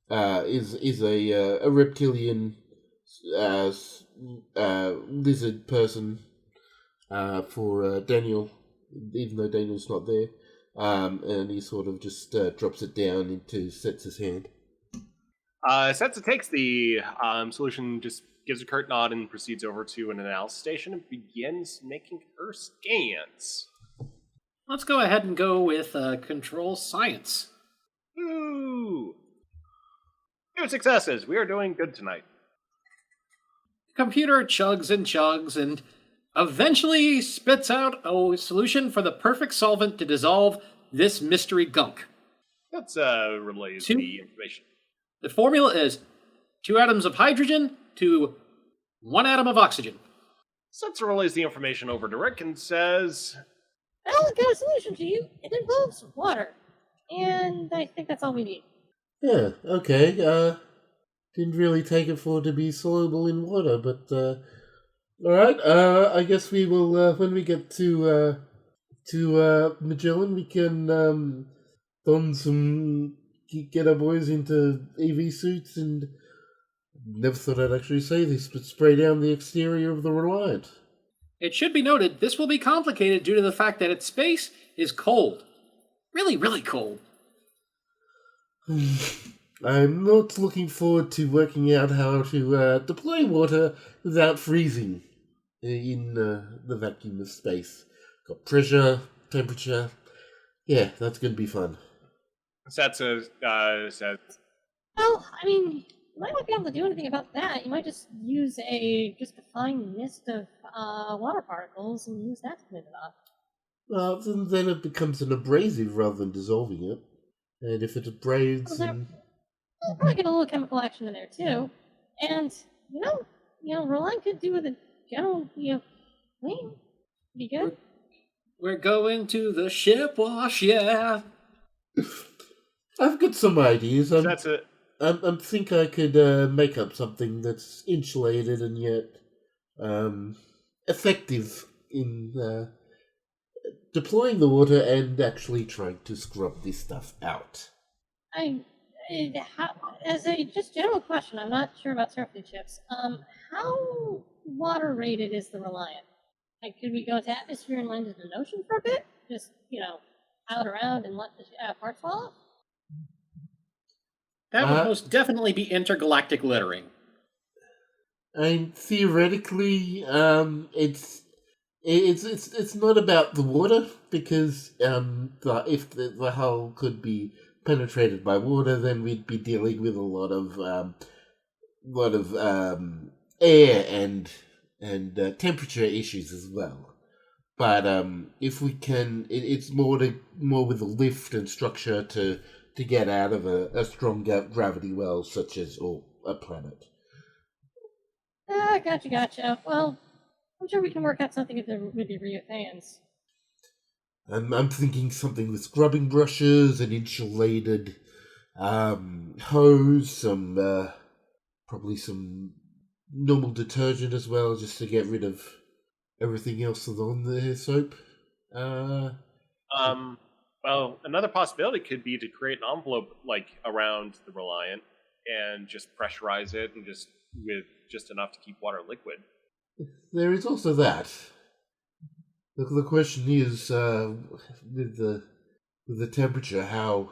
is a reptilian lizard person for Daniel, even though Daniel's not there. And he sort of just drops it down into Setzer's hand. Setsa takes the solution, just gives a curt nod, and proceeds over to an analysis station and begins making her scans. Let's go ahead and go with control science. Ooh! 2 successes. We are doing good tonight. The computer chugs and eventually spits out a solution for the perfect solvent to dissolve this mystery gunk. Let's relay the information. The formula is 2 atoms of hydrogen to 1 atom of oxygen. Setsa relays the information over to Rick and says, Well, I've got a solution to you. It involves water. And I think that's all we need. Yeah, okay. Didn't really take it for it to be soluble in water, but alright, I guess we will when we get to Magellan, we can don some get our boys into EV suits and never thought I'd actually say this, but spray down the exterior of the Reliant. It should be noted, this will be complicated due to the fact that its space is cold. Really, really cold. I'm not looking forward to working out how to deploy water without freezing in the vacuum of space. Got pressure, temperature. Yeah, that's going to be fun. Setsa says, Well, I mean, you might not be able to do anything about that. You might just use a fine mist of water particles and use that to clean it off. Well, then it becomes an abrasive rather than dissolving it. And if it abrades, We'll probably get a little chemical action in there too. And Reliant could do with a general, clean. Be good. We're going to the ship wash, yeah. I've got some ideas. That's it. I think I could make up something that's insulated and yet effective in deploying the water and actually trying to scrub this stuff out. As a just general question, I'm not sure about surfing chips. How water rated is the Reliant? Like, could we go to atmosphere and land in the ocean for a bit? Just, out around and let the parts fall off? That would most definitely be intergalactic littering. And theoretically, it's not about the water because if the hull could be penetrated by water, then we'd be dealing with a lot of air and temperature issues as well. But if we can, it's more with the lift and structure to get out of a strong gravity well, such as a planet. Gotcha. Well, I'm sure we can work out something with the Ryuthans. I'm thinking something with scrubbing brushes, an insulated hose, probably some normal detergent as well, just to get rid of everything else that's on the soap. Well, another possibility could be to create an envelope around the Reliant and just pressurize it and just with just enough to keep water liquid. There is also that. The question is, with the temperature, how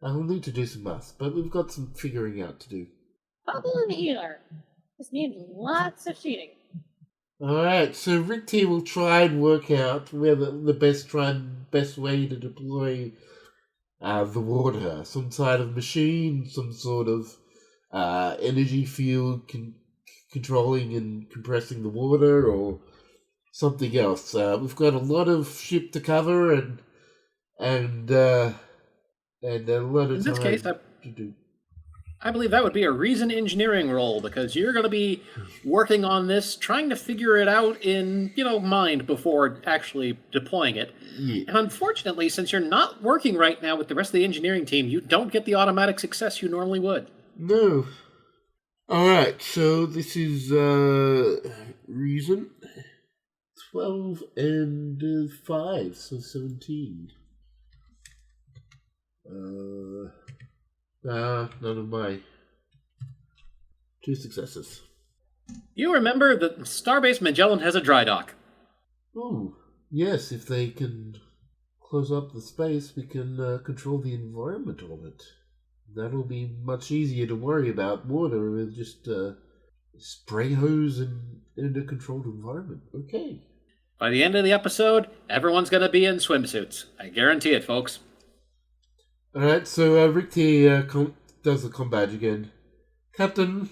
I'll need to do some maths, but we've got some figuring out to do. Bubble and healer. This needs lots of sheeting. Alright, so Rick T will try and work out where the best way to deploy the water. Some sort of machine, some sort of energy field controlling and compressing the water, or something else. We've got a lot of ship to cover and a lot of In this time case, to do. I believe that would be a reason engineering role, because you're going to be working on this, trying to figure it out in, mind before actually deploying it. Yeah. And unfortunately, since you're not working right now with the rest of the engineering team, you don't get the automatic success you normally would. No. Alright, so this is reason 12 and 5, so 17. None of my 2 successes. You remember that Starbase Magellan has a dry dock. Oh, yes, if they can close up the space, we can control the environment of it. That'll be much easier to worry about water with just spray hose and in a controlled environment. Okay. By the end of the episode, everyone's going to be in swimsuits. I guarantee it, folks. Alright, so Rick T does the comm badge again. Captain,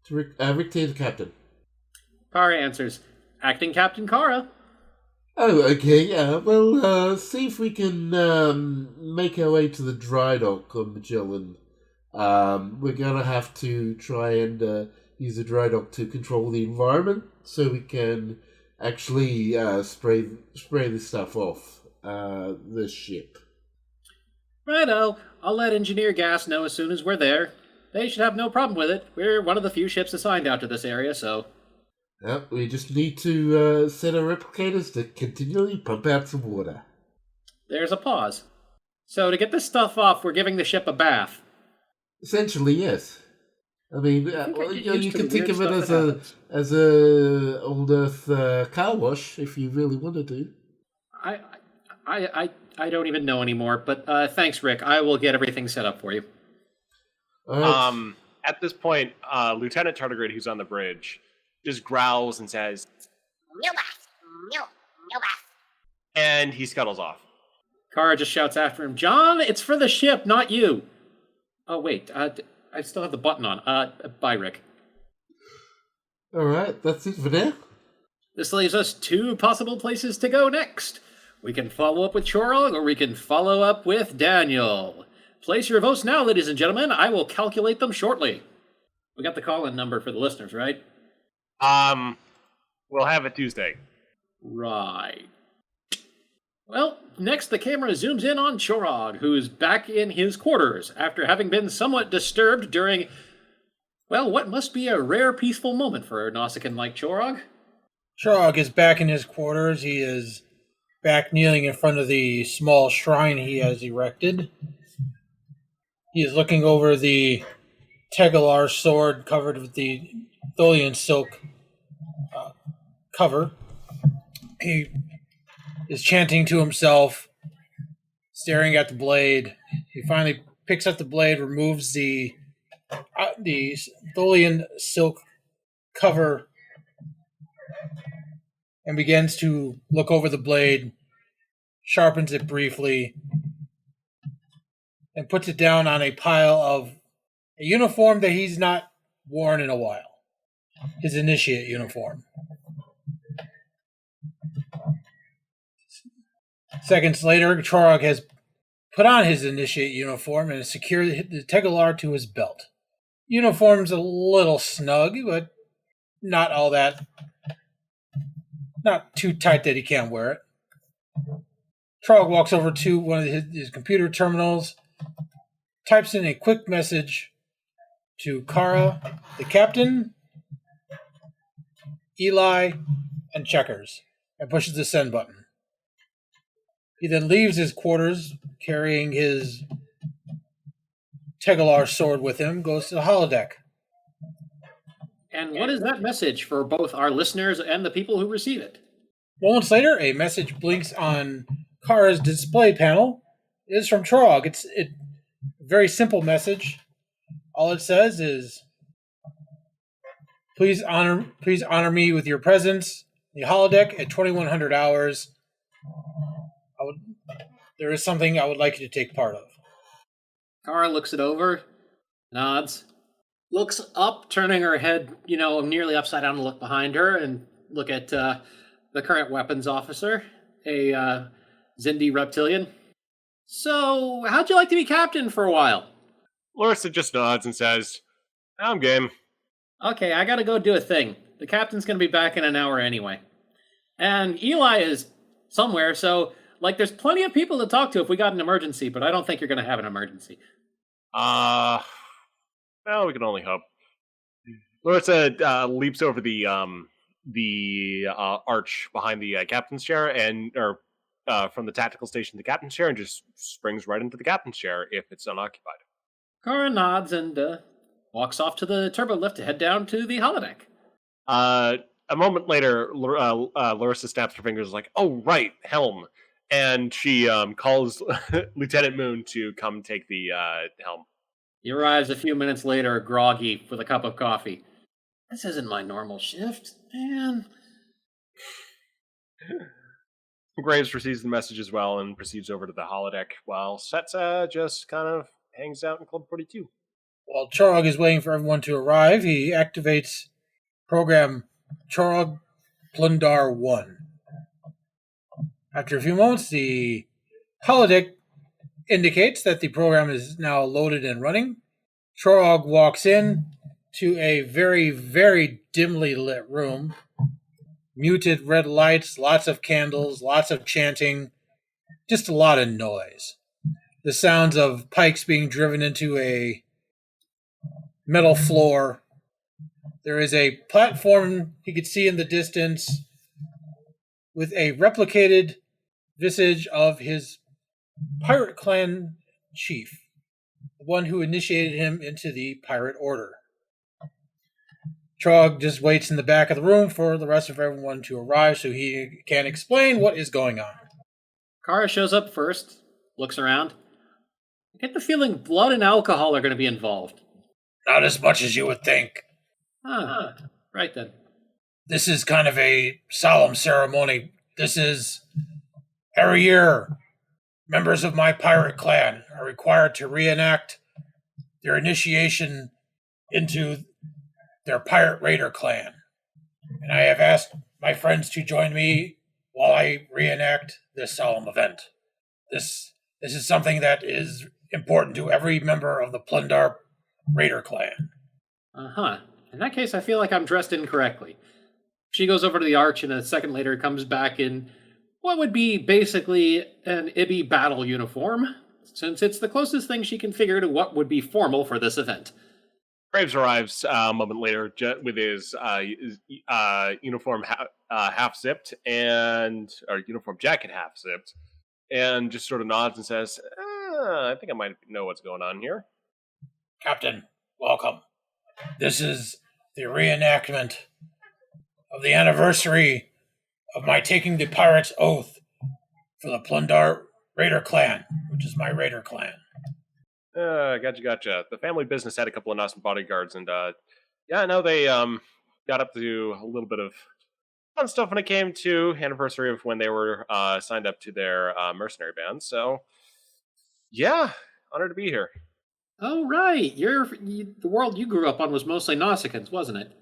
to Rick T the captain. Kara answers, Acting Captain Kara. Oh, okay, yeah. Well, see if we can make our way to the dry dock on Magellan. We're gonna have to try and use the dry dock to control the environment, so we can actually spray this stuff off the ship. Righto, I'll let Engineer Gas know as soon as we're there. They should have no problem with it. We're one of the few ships assigned out to this area, so... Yep, we just need to set our replicators to continually pump out some water. There's a pause. So to get this stuff off, we're giving the ship a bath. Essentially, yes. I mean, you can think of it as a old Earth car wash if you really wanted to. I don't even know anymore, but thanks, Rick. I will get everything set up for you. Right. At this point, Lieutenant Tardigrade, who's on the bridge, just growls and says, No bath. and he scuttles off. Kara just shouts after him, John, it's for the ship, not you. Oh, wait, I still have the button on. Bye, Rick. Alright, that's it for now. This leaves us 2 possible places to go next. We can follow up with Chorog, or we can follow up with Daniel. Place your votes now, ladies and gentlemen. I will calculate them shortly. We got the call-in number for the listeners, right? We'll have it Tuesday. Right. Well, next the camera zooms in on Chorog, who's back in his quarters after having been somewhat disturbed during, well, what must be a rare peaceful moment for a Nausicaan like Chorog. Chorog is back in his quarters. He is back kneeling in front of the small shrine he has erected. He is looking over the Tegalar sword covered with the Tholian silk cover. He is chanting to himself, staring at the blade. He finally picks up the blade, removes the Tholian silk cover, and begins to look over the blade, sharpens it briefly, and puts it down on a pile of a uniform that he's not worn in a while. His initiate uniform. Seconds later, Chorog has put on his initiate uniform and has secured the Tegalar to his belt. Uniform's a little snug, but not all that. Not too tight that he can't wear it. Chorog walks over to one of his computer terminals, types in a quick message to Kara, the captain, Eli, and Checkers, and pushes the send button. He then leaves his quarters, carrying his Tegalar sword with him, goes to the holodeck. And what is that message for both our listeners and the people who receive it? Moments later, a message blinks on Kara's display panel. It is from Chorog. It's a very simple message. All it says is, please honor me with your presence. The holodeck at 2100 hours. There is something I would like you to take part of. Kara looks it over, nods, looks up, turning her head, nearly upside down to look behind her and look at the current weapons officer, a Zindi reptilian. So, how'd you like to be captain for a while? Larissa just nods and says, I'm game. Okay, I gotta go do a thing. The captain's gonna be back in an hour anyway. And Eli is somewhere, so, there's plenty of people to talk to if we got an emergency, but I don't think you're gonna have an emergency. Well, we can only hope. Larissa leaps over the arch behind the captain's chair or from the tactical station to the captain's chair and just springs right into the captain's chair if it's unoccupied. Kara nods and walks off to the turbo lift to head down to the holodeck. A moment later, Larissa snaps her fingers like, oh, right, helm. And she calls Lieutenant Moon to come take the helm. He arrives a few minutes later, groggy, with a cup of coffee. This isn't my normal shift, man. Graves receives the message as well and proceeds over to the holodeck, while Setsa just kind of hangs out in Club 42. While Chorog is waiting for everyone to arrive, he activates program Chorog Plundar 1. After a few moments, the holodeck indicates that the program is now loaded and running. Chorog walks in to a very, very dimly lit room. Muted red lights, lots of candles, lots of chanting, just a lot of noise. The sounds of pikes being driven into a metal floor. There is a platform he could see in the distance with a replicated visage of his pirate clan chief, the one who initiated him into the pirate order. Chorog just waits in the back of the room for the rest of everyone to arrive so he can explain what is going on. Kara shows up first, looks around. I get the feeling blood and alcohol are going to be involved. Not as much as you would think. Right then. This is kind of a solemn ceremony. This is every year, members of my pirate clan are required to reenact their initiation into their pirate raider clan. And I have asked my friends to join me while I reenact this solemn event. This is something that is important to every member of the Plundar Raider clan. In that case, I feel like I'm dressed incorrectly. She goes over to the arch, and a second later comes back in what would be basically an Ibby battle uniform, since it's the closest thing she can figure to what would be formal for this event. Graves arrives a moment later with his uniform half-zipped or uniform jacket half-zipped, and just sort of nods and says, I think I might know what's going on here. Captain, welcome. This is the reenactment of the anniversary of my taking the pirate's oath for the Plundar Raider clan, which is my Raider clan. Gotcha. The family business had a couple of awesome bodyguards, and yeah, no, they got up to a little bit of fun stuff when it came to anniversary of when they were signed up to their mercenary band. So, yeah, honored to be here. Oh, right. The world you grew up on was mostly Nausicaans, wasn't it?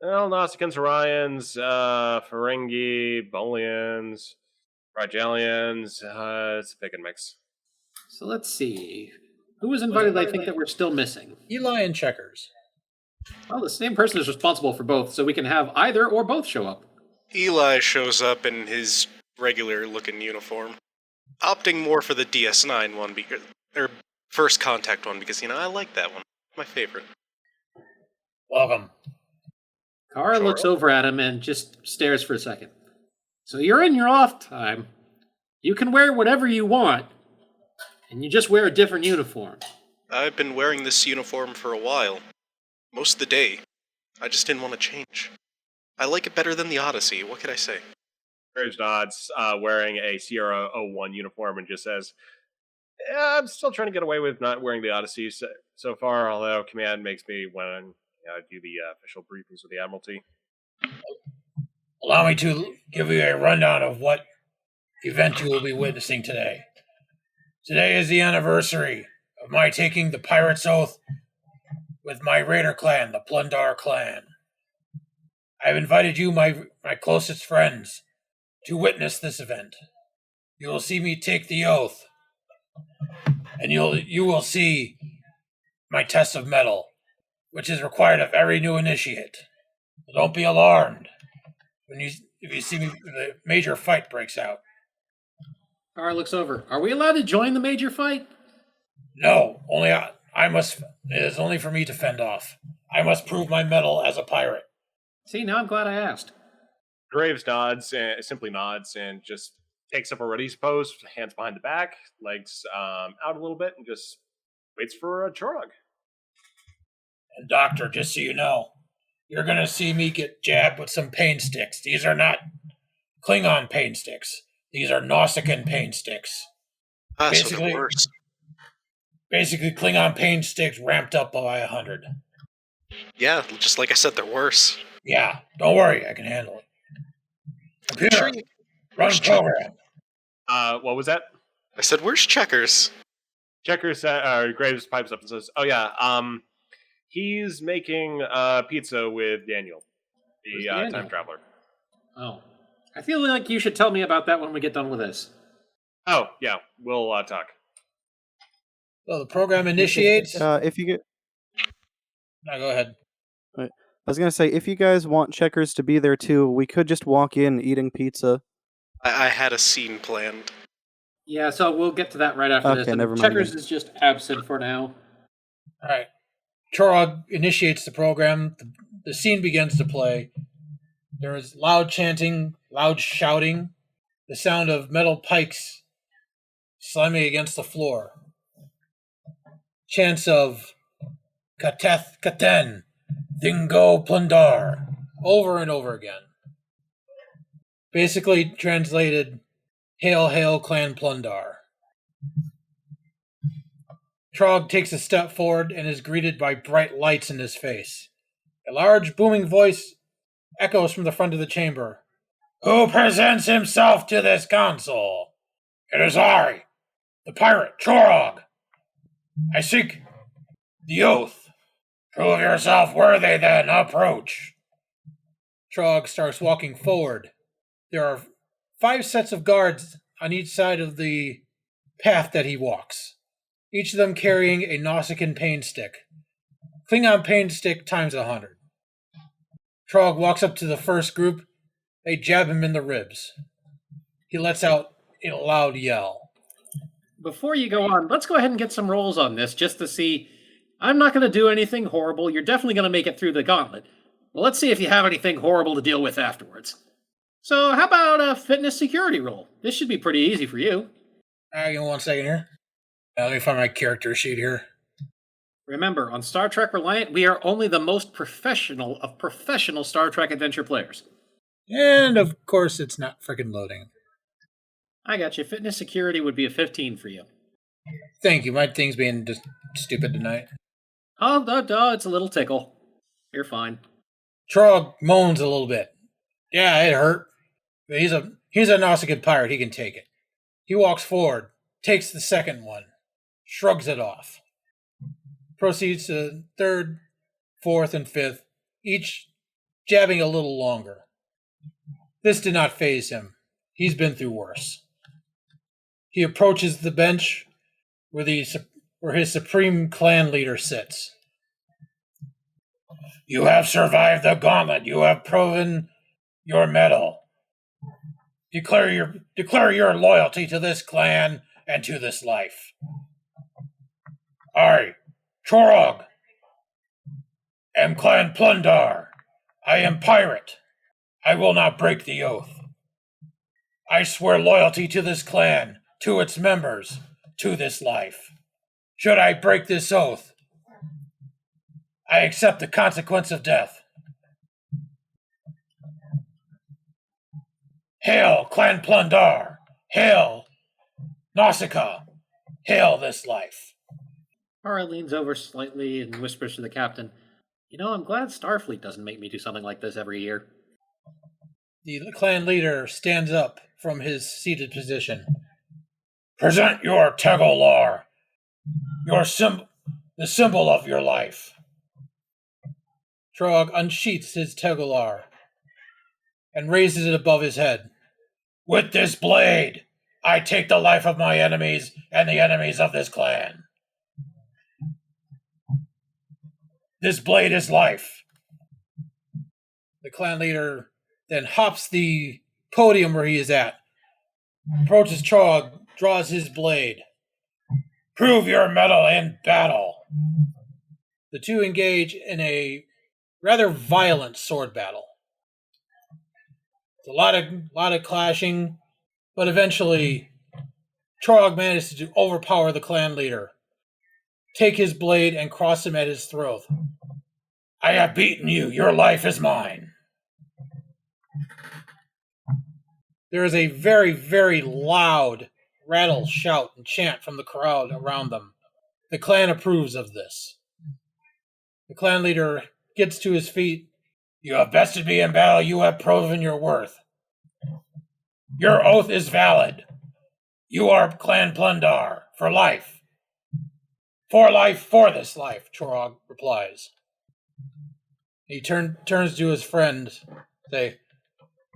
Well, Nausicaans, Orions, Ferengi, Bolians, Rigelians, it's a big and mix. So let's see. Who was invited I think that we're still missing? Eli and Checkers. Well, the same person is responsible for both, so we can have either or both show up. Eli shows up in his regular-looking uniform, opting more for the DS9 one, or First Contact one, because, I like that one. My favorite. Welcome. Kara looks over at him and just stares for a second. So you're in your off time. You can wear whatever you want, and you just wear a different uniform. I've been wearing this uniform for a while. Most of the day. I just didn't want to change. I like it better than the Odyssey, what could I say? Graves nods, wearing a Sierra 01 uniform, and just says, yeah, I'm still trying to get away with not wearing the Odyssey so far, although Command makes me when I do the official briefings with the Admiralty. Allow me to give you a rundown of what event you will be witnessing today. Today is the anniversary of my taking the pirate's oath with my Raider clan, the Plundar clan. I've invited you, my closest friends, to witness this event. You will see me take the oath, and you will see my test of mettle, which is required of every new initiate. So don't be alarmed if you see me, the major fight breaks out. Kara looks over. Are we allowed to join the major fight? No, only I must. It is only for me to fend off. I must prove my mettle as a pirate. See, now I'm glad I asked. Graves nods, simply nods, and just takes up a ready pose, hands behind the back, legs out a little bit, and just waits for a Chorog. And Doctor, just so you know, you're going to see me get jabbed with some pain sticks. These are not Klingon pain sticks. These are Nausicaan pain sticks. So the worst. Basically, Klingon pain sticks ramped up by 100. Yeah, just like I said, they're worse. Yeah, don't worry, I can handle it. Computer, run program. What was that? I said, where's Checkers? Checkers, Graves pipes up and says, oh yeah, he's making pizza with Daniel, the Daniel? time traveler. Oh. I feel like you should tell me about that when we get done with this. Oh, yeah, we'll talk. So the program initiates. If you get, No, go ahead. I was gonna say, if you guys want Checkers to be there too, we could just walk in eating pizza. I had a scene planned. Yeah, so we'll get to that right after this. Okay, never mind Checkers then. is just absent for now. All right. Chorog initiates the program. The scene begins to play. There is loud chanting, loud shouting, the sound of metal pikes slamming against the floor. Chants of Kateth Katen, Dingo Plundar, over and over again. Basically translated, Hail, Hail, Clan Plundar. Trog takes a step forward and is greeted by bright lights in his face. A large, booming voice echoes from the front of the chamber. Who presents himself to this council? It is I, the pirate Chorog. I seek the oath. Prove yourself worthy, then. Approach. Trog starts walking forward. There are 5 sets of guards on each side of the path that he walks, each of them carrying a Nausicaan pain stick. Klingon pain stick times 100. Trog walks up to the first group. They jab him in the ribs. He lets out a loud yell. Before you go on, let's go ahead and get some rolls on this just to see. I'm not going to do anything horrible. You're definitely going to make it through the gauntlet. Well, let's see if you have anything horrible to deal with afterwards. So, how about a fitness security roll? This should be pretty easy for you. Give me 1 second here. Let me find my character sheet here. Remember, on Star Trek Reliant, we are only the most professional of professional Star Trek adventure players. And of course, it's not freaking loading. I got you. Fitness security would be a 15 for you. Thank you. My thing's being just stupid tonight. Oh, it's a little tickle. You're fine. Trog moans a little bit. Yeah, it hurt. But he's a Nausicaan pirate. He can take it. He walks forward, takes the second one, shrugs it off. Proceeds to third, fourth, and fifth, each jabbing a little longer. This did not faze him. He's been through worse. He approaches the bench where his supreme clan leader sits. You have survived the gauntlet. You have proven your mettle. Declare your loyalty to this clan and to this life. I, Chorog, am Clan Plundar. I am pirate. I will not break the oath. I swear loyalty to this clan, to its members, to this life. Should I break this oath, I accept the consequence of death. Hail, Clan Plundar! Hail, Nausicaa! Hail this life! Kara leans over slightly and whispers to the captain, I'm glad Starfleet doesn't make me do something like this every year. The clan leader stands up from his seated position. Present your Tegolar, the symbol of your life. Trog unsheaths his Tegolar and raises it above his head. With this blade, I take the life of my enemies and the enemies of this clan. This blade is life. The clan leader then hops the podium where he is at, approaches Trog, draws his blade. Prove your mettle in battle. The two engage in a rather violent sword battle. It's a lot of clashing, but eventually Trog manages to overpower the clan leader, take his blade and cross him at his throat. I have beaten you. Your life is mine. There is a very, very loud rattle, shout, and chant from the crowd around them. The clan approves of this. The clan leader gets to his feet. You have bested me in battle. You have proven your worth. Your oath is valid. You are Clan Plundar for life. For life, for this life, Chorog replies. He turns to his friend, say,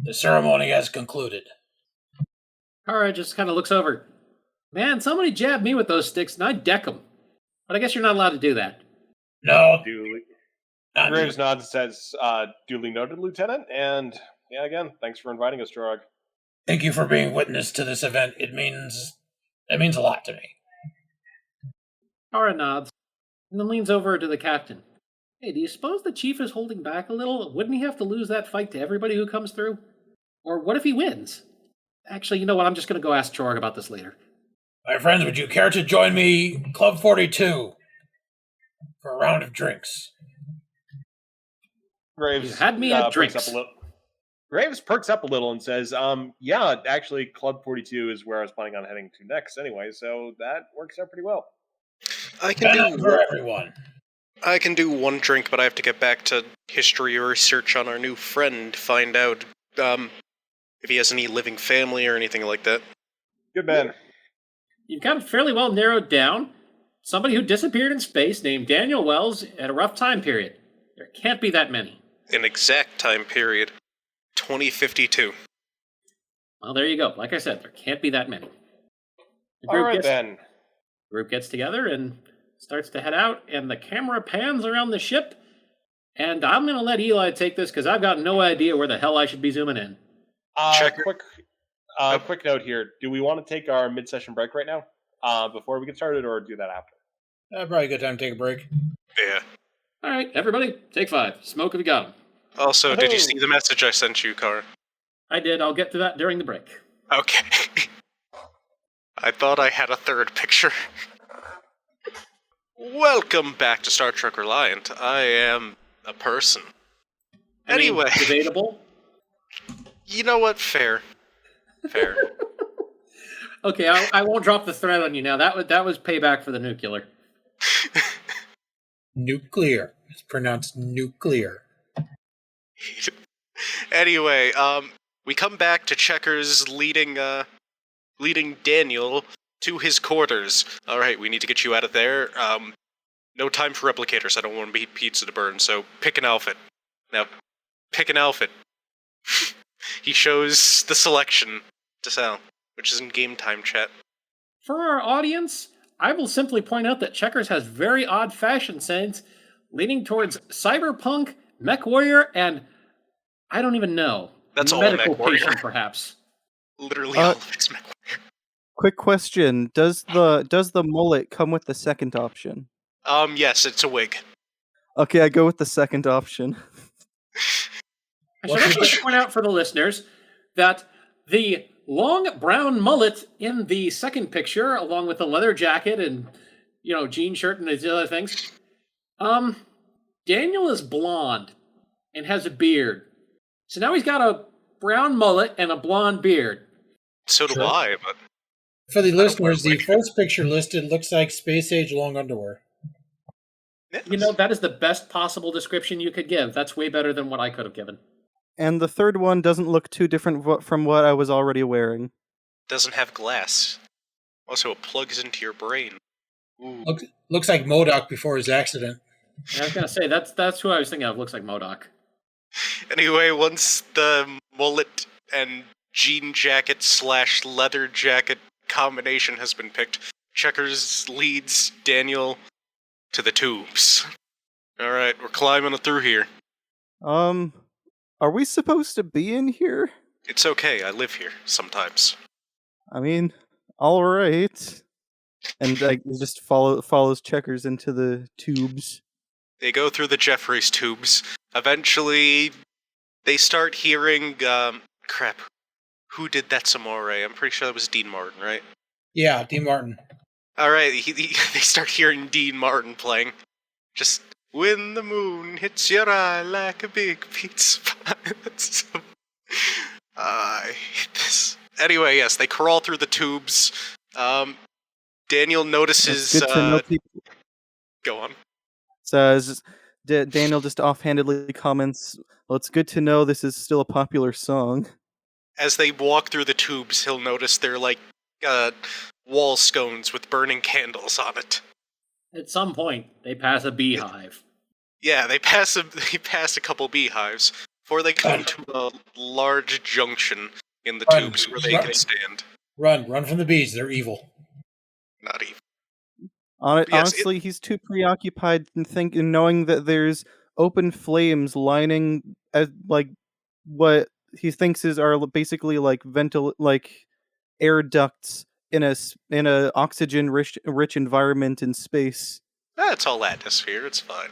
the ceremony has concluded. Kara just kind of looks over. Man, somebody jabbed me with those sticks and I deck them. But I guess you're not allowed to do that. No. Graves nods and says, duly noted, Lieutenant, and again, thanks for inviting us, Drog. Thank you for being witness to this event. It means a lot to me. Kara nods and then leans over to the captain. Hey, do you suppose the chief is holding back a little? Wouldn't he have to lose that fight to everybody who comes through? Or what if he wins? Actually, you know what? I'm just going to go ask Chorg about this later. My friends, would you care to join me, Club 42, for a round of drinks? Graves You had me at drinks. Graves perks up a little and says, yeah, actually, Club 42 is where I was planning on heading to next anyway, so that works out pretty well. I can For everyone. I can do one drink, but I have to get back to history research on our new friend to find out if he has any living family or anything like that. Good man. You've got it fairly well narrowed down. Somebody who disappeared in space named Daniel Wells at a rough time period. There can't be that many. An exact time period. 2052. Well, there you go. Like I said, there can't be that many. Then. The group gets together and starts to head out, and the camera pans around the ship. And I'm going to let Eli take this because I've got no idea where the hell I should be zooming in. Quick note here. Do we want to take our mid-session break right now before we get started, or do that after? Probably a good time to take a break. Yeah. All right, everybody, take 5. Smoke if you got 'em. Also, did you see the message I sent you, Car? I did. I'll get to that during the break. Okay. I thought I had a third picture. Welcome back to Star Trek Reliant. I am a person. Anyway. Debatable. You know what? Fair. Fair. Okay, I won't drop the threat on you now. That was payback for the nuclear. Nuclear. It's pronounced nuclear. Anyway, we come back to Checkers leading Daniel to his quarters. All right, we need to get you out of there. No time for replicators. I don't want to be pizza to burn. So pick an outfit. Now, pick an outfit. He shows the selection to Sal, which is in game time chat. For our audience, I will simply point out that Checkers has very odd fashion sense, leaning towards cyberpunk, mech warrior, and I don't even know. That's all medical mech warrior. patient, perhaps. Literally all of his mech warrior. Quick question: Does the mullet come with the second option? Yes, it's a wig. Okay, I go with the second option. I should also point out for the listeners that the long brown mullet in the second picture, along with the leather jacket and, jean shirt and these other things, Daniel is blonde and has a beard. So now he's got a brown mullet and a blonde beard. So do I, but... For the listeners, the first picture listed looks like space-age long underwear. That is the best possible description you could give. That's way better than what I could have given. And the third one doesn't look too different from what I was already wearing. Doesn't have glass. Also, it plugs into your brain. Ooh. Looks like MODOK before his accident. Yeah, I was going to say, that's who I was thinking of. Looks like MODOK. Anyway, once the mullet and jean jacket / leather jacket combination has been picked, Checkers leads Daniel to the tubes. Alright, we're climbing through here. Are we supposed to be in here? It's okay, I live here, sometimes. I mean, alright. And he just follows Checkers into the tubes. They go through the Jeffries tubes. Eventually, they start hearing, crap. Who did That's Amore? I'm pretty sure that was Dean Martin, right? Yeah, Dean Martin. Alright, they start hearing Dean Martin playing. Just, when the moon hits your eye like a big pizza pie. I hate this. Anyway, yes, they crawl through the tubes. Daniel notices... It's good to know people. Go on. So Daniel just offhandedly comments, well, it's good to know this is still a popular song. As they walk through the tubes, he'll notice they're like wall scones with burning candles on it. At some point, they pass a beehive. Yeah, they pass a couple beehives before they come to a large junction in the tubes where they can stand. Run from the bees. They're evil. Not evil. Honestly, he's too preoccupied in knowing that there's open flames lining what he thinks are basically like air ducts in a oxygen rich environment in space. That's all atmosphere. It's fine.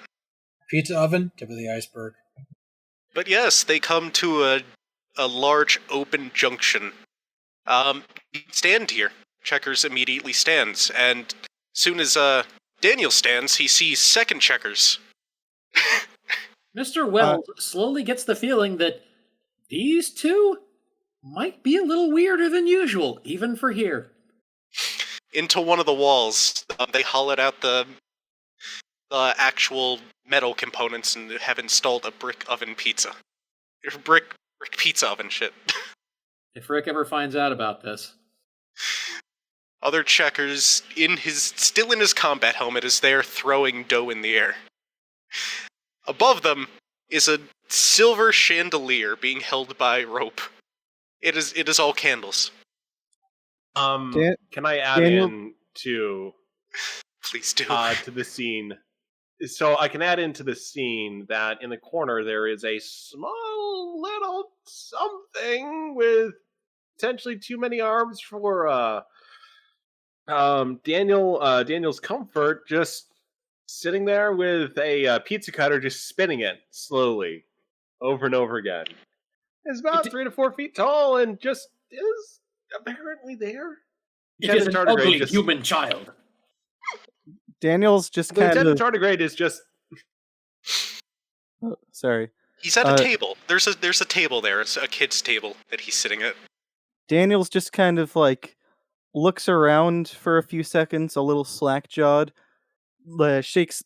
Pizza oven, tip of the iceberg. But yes, they come to a large open junction. Stand here. Checkers immediately stands, and soon as Daniel stands, he sees second Checkers. Mr. Wells slowly gets the feeling that these two might be a little weirder than usual, even for here. Into one of the walls, they hollowed out the actual metal components and have installed a brick oven pizza. Brick pizza oven shit. If Rick ever finds out about this. Other Checkers, still in his combat helmet, is there throwing dough in the air. Above them is a silver chandelier being held by rope. It is all candles. Can I add Daniel? in to Please do. to the scene? So I can add into the scene that in the corner there is a small little something with potentially too many arms for Daniel's comfort, just sitting there with a pizza cutter, just spinning it slowly over and over again. It's about 3 to 4 feet tall and just is apparently there. It is an ugly human child. Daniel's just kind Lieutenant of... Tardigrade is just... Oh, sorry. He's at a table. There's a table there. It's a kid's table that he's sitting at. Daniel's just kind of like looks around for a few seconds, a little slack-jawed, shakes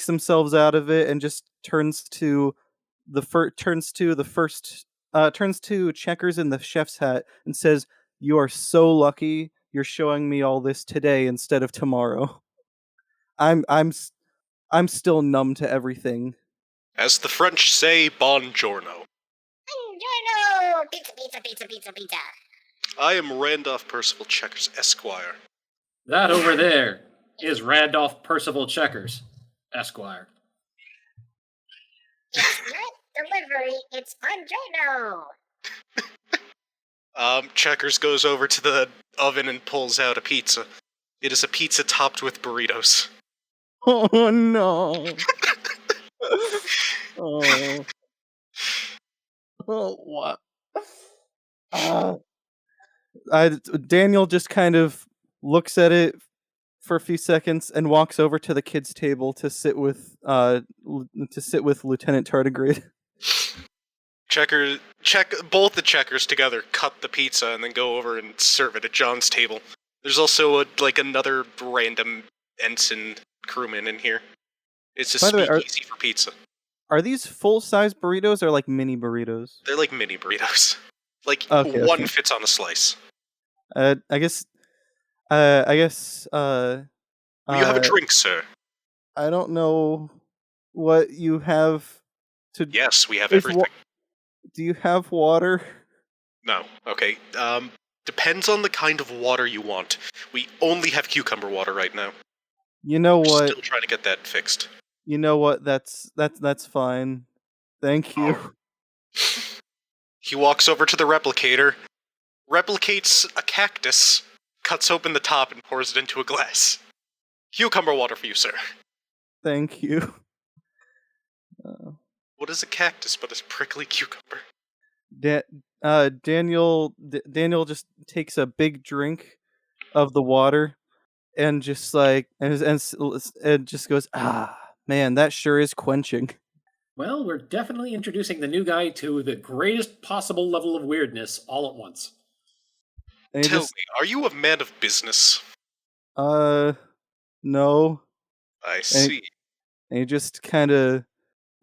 themselves out of it, and just turns to Checkers in the chef's hat and says, "You are so lucky. You're showing me all this today instead of tomorrow. I'm still numb to everything." As the French say, buongiorno. Buongiorno! Pizza, pizza, pizza, pizza, pizza. I am Randolph Percival Checkers, Esquire. That over there is Randolph Percival Checkers, Esquire. It's not delivery, it's buongiorno. Checkers goes over to the oven and pulls out a pizza. It is a pizza topped with burritos. Oh no. Oh. Oh, what? Daniel just kind of looks at it for a few seconds and walks over to the kids' table to sit with Lieutenant Tardigrade. Both the Checkers together cut the pizza and then go over and serve it at John's table. There's also another random ensign crewman in here. It's a speakeasy for pizza. Are these full-size burritos or like mini burritos? They're like mini burritos. Okay, one fits on a slice. I guess. Will you have a drink, sir? I don't know what you have to. Yes, we have everything. Do you have water? No. Okay. Depends on the kind of water you want. We only have cucumber water right now. You know We're what? Still trying to get that fixed. You know what? That's fine. Thank you. Oh. He walks over to the replicator, replicates a cactus, cuts open the top, and pours it into a glass. Cucumber water for you, sir. Thank you. What is a cactus but a prickly cucumber? Daniel just takes a big drink of the water and just and just goes, "Ah, man, that sure is quenching." Well, we're definitely introducing the new guy to the greatest possible level of weirdness all at once. Tell me, are you a man of business? No. I see. And he just kind of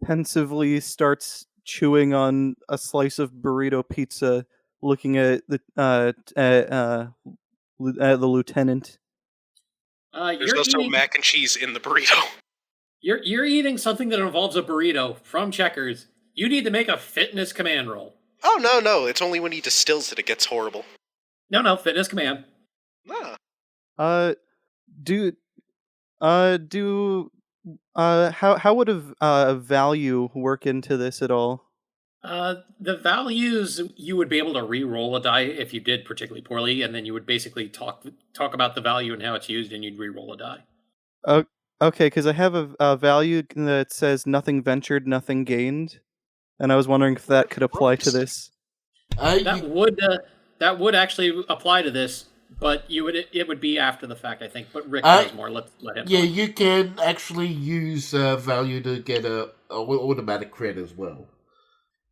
pensively starts chewing on a slice of burrito pizza, looking at the lieutenant. There's also mac and cheese in the burrito. You're eating something that involves a burrito from Checkers. You need to make a fitness command roll. Oh, no. It's only when he distills it get horrible. No, fitness command. Ah. How would a value work into this at all? The values, you would be able to re-roll a die if you did particularly poorly, and then you would basically talk about the value and how it's used, and you'd re-roll a die. Okay, because I have a value that says nothing ventured, nothing gained, and I was wondering if that could apply to this. That would actually apply to this, but it would be after the fact, I think. But Rick knows more. Let him. Yeah, you can actually use value to get a automatic crit as well.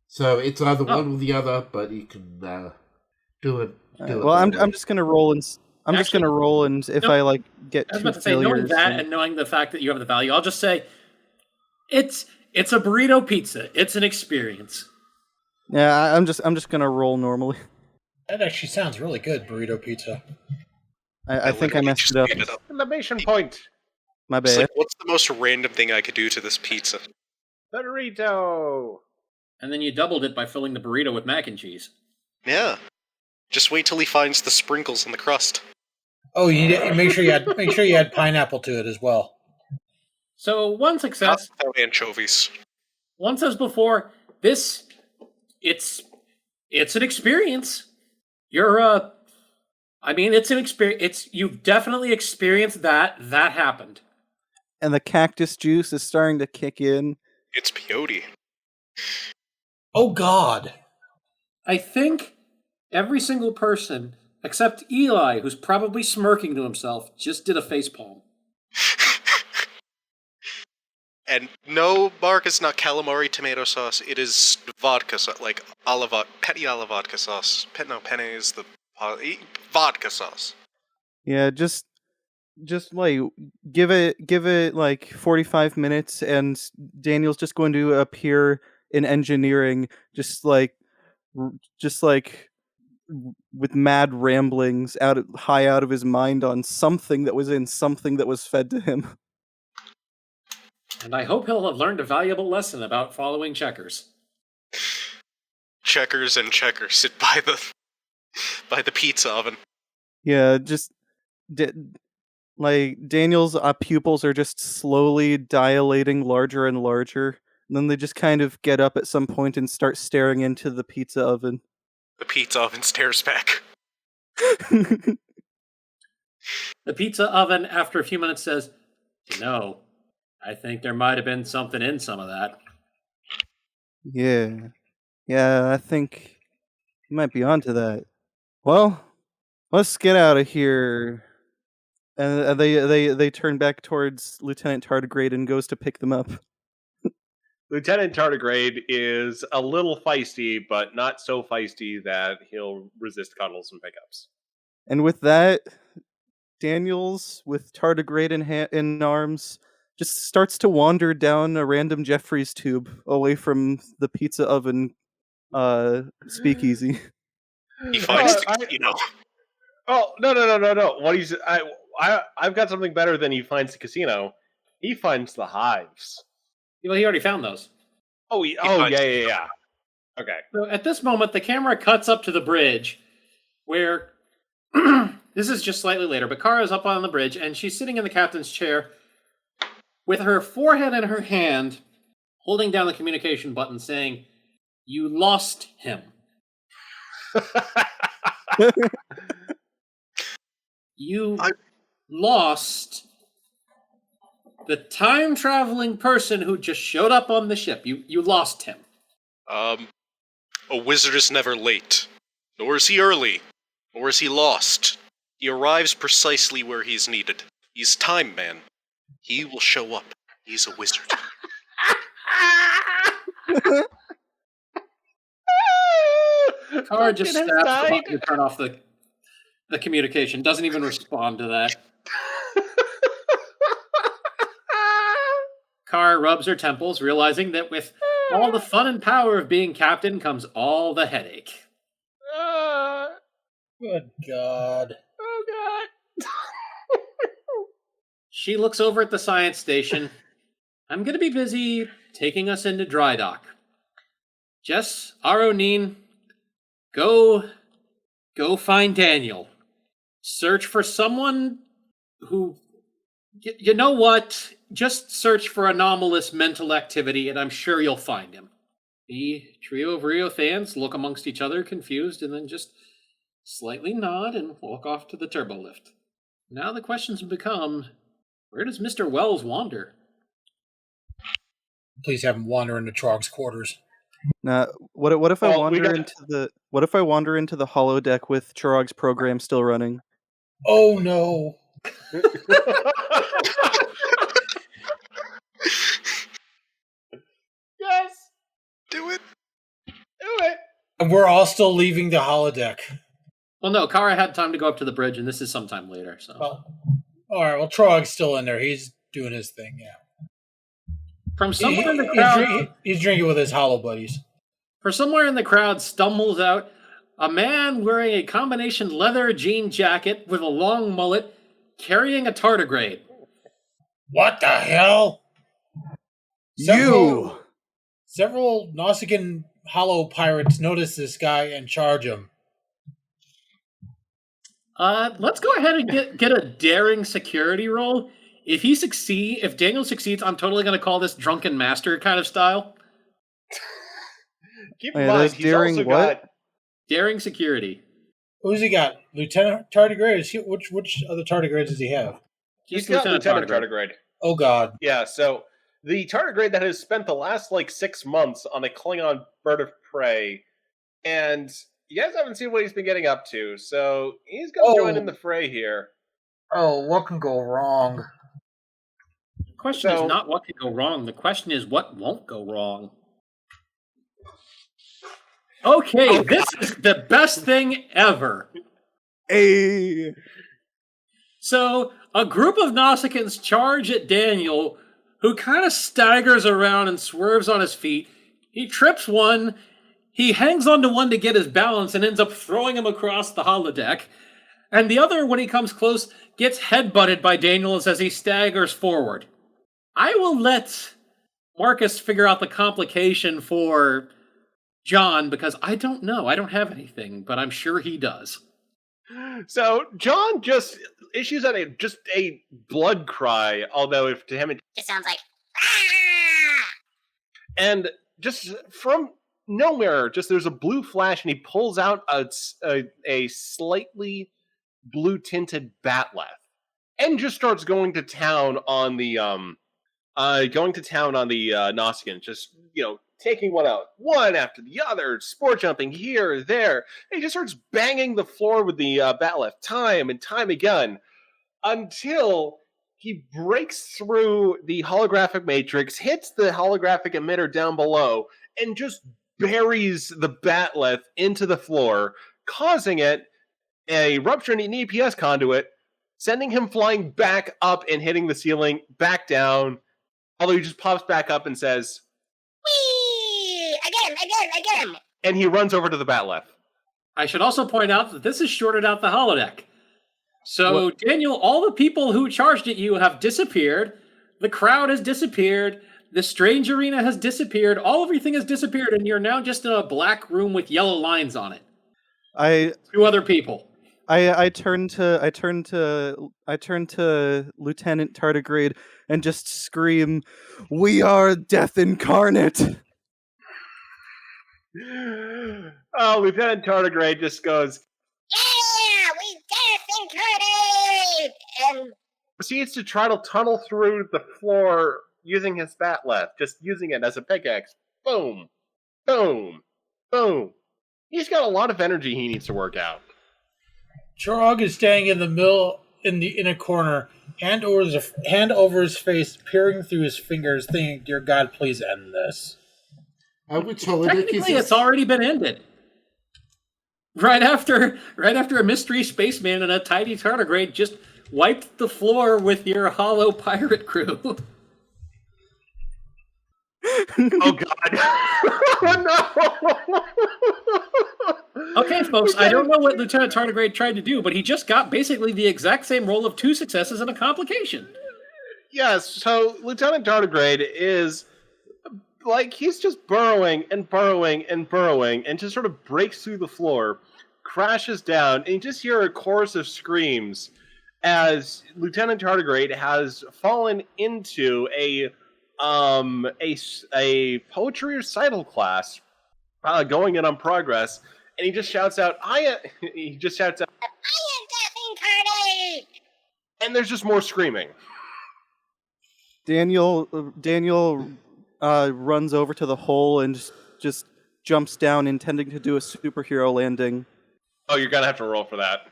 So it's either one or the other, but you can do it. I'm just gonna roll and if I get I was two about to say, knowing that and knowing the fact that you have the value, I'll just say it's a burrito pizza. It's an experience. Yeah, I'm just gonna roll normally. That actually sounds really good, burrito pizza. I think I messed it up. Exclamation point! My It's bad. what's the most random thing I could do to this pizza? Burrito! And then you doubled it by filling the burrito with mac and cheese. Yeah. Just wait till he finds the sprinkles in the crust. Oh, make sure you add pineapple to it as well. So one success. Not without anchovies. One says before, it's an experience. It's an experience. You've definitely experienced that happened. And the cactus juice is starting to kick in. It's peyote. Oh God. I think every single person, except Eli, who's probably smirking to himself, just did a facepalm. And no, Mark, it's not calamari tomato sauce. It is vodka sauce, like petty a la vodka sauce. Penne is the vodka sauce. Yeah, just like give it like 45 minutes, and Daniel's just going to appear in engineering, just like with mad ramblings high out of his mind on something that was fed to him. And I hope he'll have learned a valuable lesson about following checkers. Checkers and checkers sit by the pizza oven. Yeah, just like Daniel's pupils are just slowly dilating larger and larger, and then they just kind of get up at some point and start staring into the pizza oven. The pizza oven stares back. The pizza oven, after a few minutes, says, I think there might have been something in some of that. Yeah, I think you might be onto that. Well, let's get out of here. And they turn back towards Lieutenant Tardigrade and goes to pick them up. Lieutenant Tardigrade is a little feisty, but not so feisty that he'll resist cuddles and pickups. And with that, Daniels, with Tardigrade in arms, just starts to wander down a random Jeffries tube away from the pizza oven speakeasy. He finds Oh, no. What he's I've got something better than he finds the casino. He finds the hives. Well, he already found those. Yeah. Okay. So at this moment, the camera cuts up to the bridge, where this is just slightly later, but Kara's up on the bridge, and she's sitting in the captain's chair with her forehead in her hand, holding down the communication button, saying, "You lost him." You lost the time-traveling person who just showed up on the ship. You lost him. A wizard is never late. Nor is he early. Nor is he lost. He arrives precisely where he's needed. He's Time Man. He will show up. He's a wizard. Kara just snaps the button to turn off the communication. Doesn't even respond to that. Kara rubs her temples, realizing that with all the fun and power of being captain comes all the headache. Good God. Oh, God. She looks over at the science station. I'm going to be busy taking us into dry dock. Jess, Aronine, go find Daniel. Search for someone who... You know what? Just search for anomalous mental activity, and I'm sure you'll find him. The trio of Rio fans look amongst each other, confused, and then just slightly nod and walk off to the turbo lift. Now the questions become, where does Mr. Wells wander? Please have him wander into Trog's quarters. Now, what if I wander into the holodeck with Chirag's program still running? Oh no. Yes. Do it. And we're all still leaving the holodeck. Well, no, Kara had time to go up to the bridge, and this is sometime later. So, Well, all right. Well, Trog's still in there. He's doing his thing. Yeah. from somewhere in the crowd, He's drinking with his hollow buddies. from somewhere in the crowd, stumbles out a man wearing a combination leather jean jacket with a long mullet, carrying a tardigrade. What the hell? You! Several Nausicaan hollow pirates notice this guy and charge him. Let's go ahead and get a daring security roll. If Daniel succeeds, I'm totally going to call this drunken master kind of style. Keep in mind, he's also got Daring security. Who's he got? Lieutenant Tardigrade? Which other tardigrades does he have? He's got Lieutenant Tardigrade. Oh God. Yeah, so the tardigrade that has spent the last 6 months on a Klingon bird of prey, and you guys haven't seen what he's been getting up to, so he's going to join in the fray here. Oh, what can go wrong? question is So- not what could go wrong. The question is what won't go wrong. Okay, this is the best thing ever. Hey. So, a group of Nausicaans charge at Daniel, who kind of staggers around and swerves on his feet. He trips one, he hangs onto one to get his balance and ends up throwing him across the holodeck. And the other, when he comes close, gets headbutted by Daniel as he staggers forward. I will let Marcus figure out the complication for John, because I don't know. I don't have anything, but I'm sure he does. So John just issues out a blood cry, although if to him it Just sounds like. "Ah!" and just from nowhere, just there's a blue flash, and he pulls out a slightly blue tinted batleth, and just starts going to town on the Nausicaan, just taking one out, one after the other, sport jumping here, there. And he just starts banging the floor with the batleth time and time again until he breaks through the holographic matrix, hits the holographic emitter down below, and just buries the batleth into the floor, causing it a rupture in an EPS conduit, sending him flying back up and hitting the ceiling, back down, although he just pops back up and says, Whee! Again! and he runs over to the batleth. I should also point out that this has shorted out the holodeck. So, Daniel, all the people who charged at you have disappeared. The crowd has disappeared. The strange arena has disappeared. Everything has disappeared, and you're now just in a black room with yellow lines on it. Two other people. I turn to Lieutenant Tardigrade and just scream, "We are Death Incarnate!" Lieutenant Tardigrade just goes, Yeah! We Death Incarnate! And proceeds to try to tunnel through the floor using his batleth, just using it as a pickaxe. Boom, boom, boom. He's got a lot of energy he needs to work out. Chorog is standing in the middle, in a corner, hand over his face, peering through his fingers, thinking, "Dear God, please end this." Which holodeck is Technically, this? it's already been ended. Right after a mystery spaceman and a tiny tardigrade just wiped the floor with your hollow pirate crew. Oh God! Oh, no! Okay, folks, I don't know what Lieutenant Tardigrade tried to do, but he just got basically the exact same roll of 2 successes and a complication. Yes, so Lieutenant Tardigrade is he's just burrowing and burrowing and burrowing, and just sort of breaks through the floor, crashes down, and you just hear a chorus of screams as Lieutenant Tardigrade has fallen into a poetry recital class going in on progress, and he just shouts out, I am Death Incarnate! and there's just more screaming. Daniel runs over to the hole and just jumps down, intending to do a superhero landing. Oh, you're gonna have to roll for that.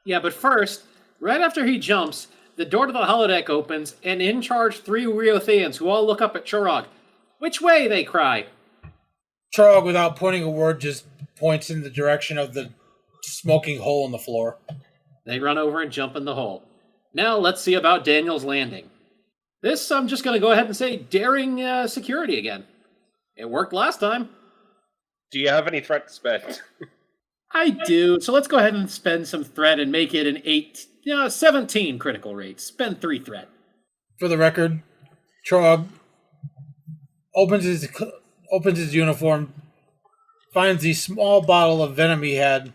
Yeah, but first, right after he jumps, the door to the holodeck opens, and in charge 3 Riotheans who all look up at Chorog. Which way, they cry. Chorog, without pointing a word, just points in the direction of the smoking hole in the floor. They run over and jump in the hole. Now let's see about Daniel's landing. This, I'm just going to go ahead and say, daring security again. It worked last time. Do you have any threat to spend? I do, so let's go ahead and spend some threat and make it an 17 critical rate. Spend 3 threat. For the record, Chorog opens his uniform, finds the small bottle of venom he had,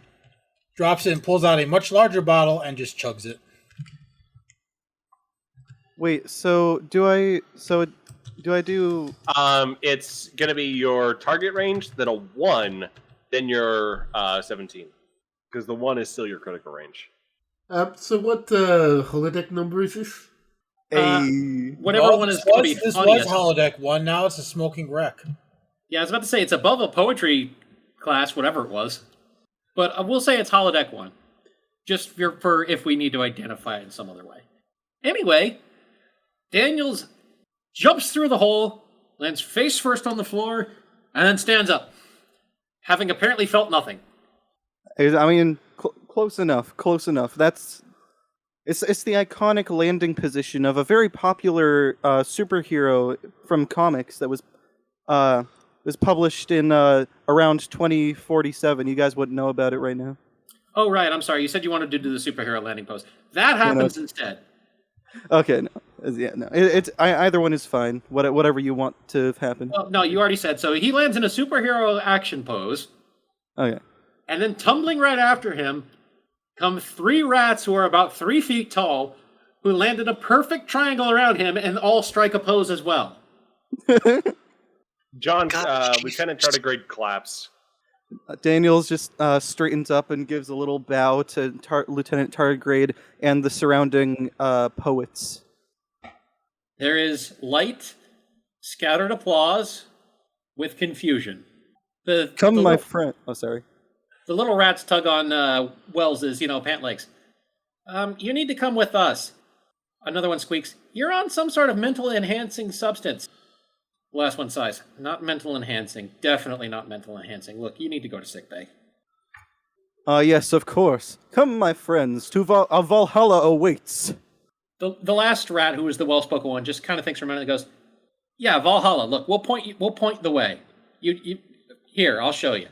drops it and pulls out a much larger bottle and just chugs it. Wait, so do I do... It's gonna be your target range, then a 1, then your 17. Because the 1 is still your critical range. So what holodeck number is this? Whatever one is going to be This funniest. was holodeck 1, now it's a smoking wreck. Yeah, I was about to say, it's above a poetry class, whatever it was. But we'll say it's holodeck 1. Just for if we need to identify it in some other way. Anyway, Daniel's jumps through the hole, lands face first on the floor, and then stands up, having apparently felt nothing. I mean, close enough. Close enough. It's the iconic landing position of a very popular superhero from comics that was published in around 2047. You guys wouldn't know about it right now. Oh, right, I'm sorry. You said you wanted to do the superhero landing pose. That happens instead. Okay, no. Yeah, no. Either one is fine. Whatever you want to happen. Well, no, you already said. So he lands in a superhero action pose, Okay. and then tumbling right after him come 3 rats who are about 3 feet tall, who land in a perfect triangle around him and all strike a pose as well. John, God, Lieutenant Tardigrade claps. Daniels just straightens up and gives a little bow to Lieutenant Tardigrade and the surrounding poets. There is light, scattered applause with confusion. Come, my friend. Oh, sorry. The little rats tug on Wells's, pant legs. You need to come with us. Another one squeaks, you're on some sort of mental enhancing substance. The last one sighs, not mental enhancing. Definitely not mental enhancing. Look, you need to go to sickbay. Yes, of course. Come, my friends, to Valhalla awaits. The last rat, who was the well-spoken one, just kind of thinks for a minute and goes, yeah, Valhalla, look, we'll point the way. You here, I'll show you.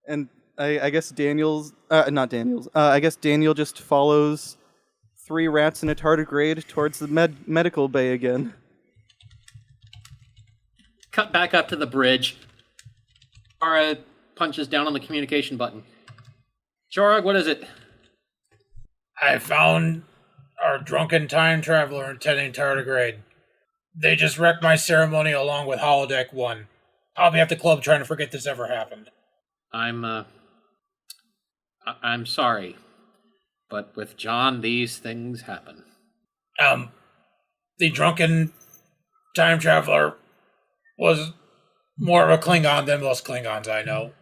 And I guess not Daniels. I guess Daniel just follows 3 rats and a tardigrade towards the medical bay again. Cut back up to the bridge. Ara punches down on the communication button. Chorog, what is it? I found our drunken time traveler and Lieutenant Tardigrade. They just wrecked my ceremony along with Holodeck 1. I'll be at the club trying to forget this ever happened. I'm sorry, but with John, these things happen. The drunken time traveler was more of a Klingon than most Klingons I know.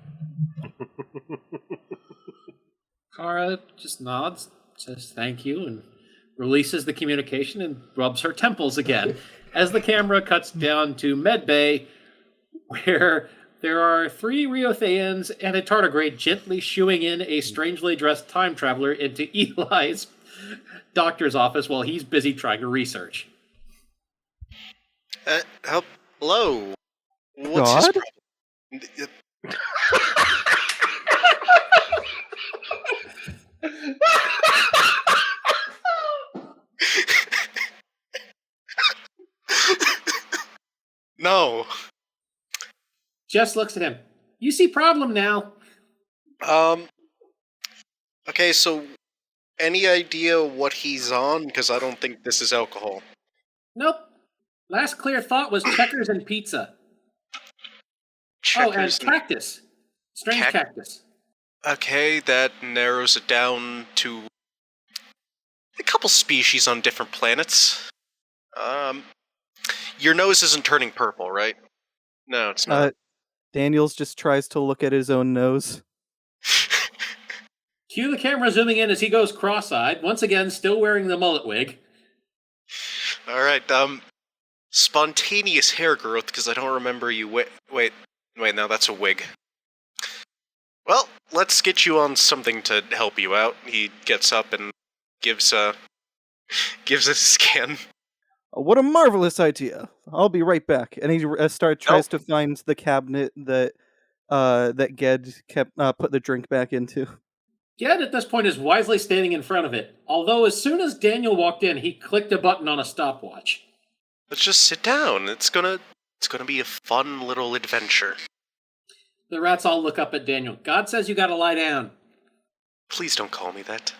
Kara just nods, says thank you, and releases the communication and rubs her temples again as the camera cuts down to Medbay, where there are 3 Riotheans and a tardigrade gently shooing in a strangely dressed time traveler into Eli's doctor's office while he's busy trying to research. Hello. What's God? his problem? No. Jess looks at him. You see problem now. Okay, so any idea what he's on? Because I don't think this is alcohol. Nope. Last clear thought was checkers and pizza. Oh, and Checkers cactus. Strange cactus. Okay, that narrows it down to a couple species on different planets. Your nose isn't turning purple, right? No, it's not. Daniels just tries to look at his own nose. Cue the camera zooming in as he goes cross-eyed, once again still wearing the mullet wig. Alright, spontaneous hair growth, because I don't remember you wait, no, that's a wig. Well, let's get you on something to help you out. He gets up and gives a scan. What a marvelous idea! I'll be right back. And he tries to find the cabinet that Ged kept put the drink back into. Ged at this point is wisely standing in front of it, although as soon as Daniel walked in, he clicked a button on a stopwatch. Let's just sit down. It's gonna be a fun little adventure. The rats all look up at Daniel. God says you gotta lie down. Please don't call me that.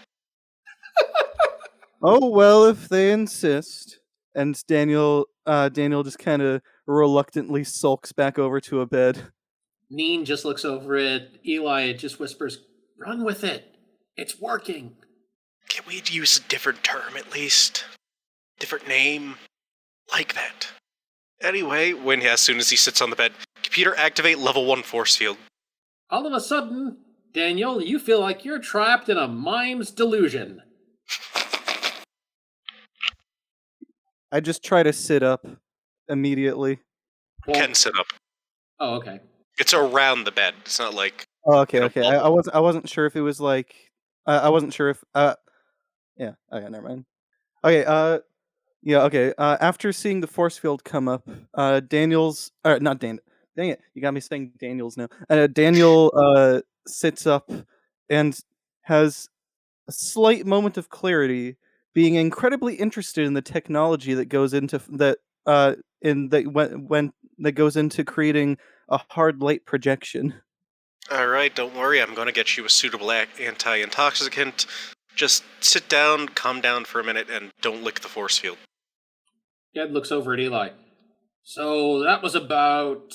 Oh well, if they insist. And Daniel just kind of reluctantly sulks back over to a bed. Neen just looks over at Eli and just whispers, "Run with it. It's working." Can we use a different term at least? Different name? Like that. Anyway, as soon as he sits on the bed, computer activate level 1 force field. All of a sudden, Daniel, you feel like you're trapped in a mime's delusion. I just try to sit up immediately. Can sit up. Oh, okay. It's around the bed. It's not like Oh, okay, in a okay. bubble. I wasn't sure if it was like I wasn't sure if yeah. Okay, never mind. Okay, yeah, okay. After seeing the force field come up, Daniel's not Dan. Dang it, you got me saying Daniel's now. Daniel sits up and has a slight moment of clarity, being incredibly interested in the technology that goes into that in that when that goes into creating a hard light projection. All right, don't worry. I'm going to get you a suitable anti-intoxicant. Just sit down, calm down for a minute, and don't lick the force field. Ged looks over at Eli. So that was about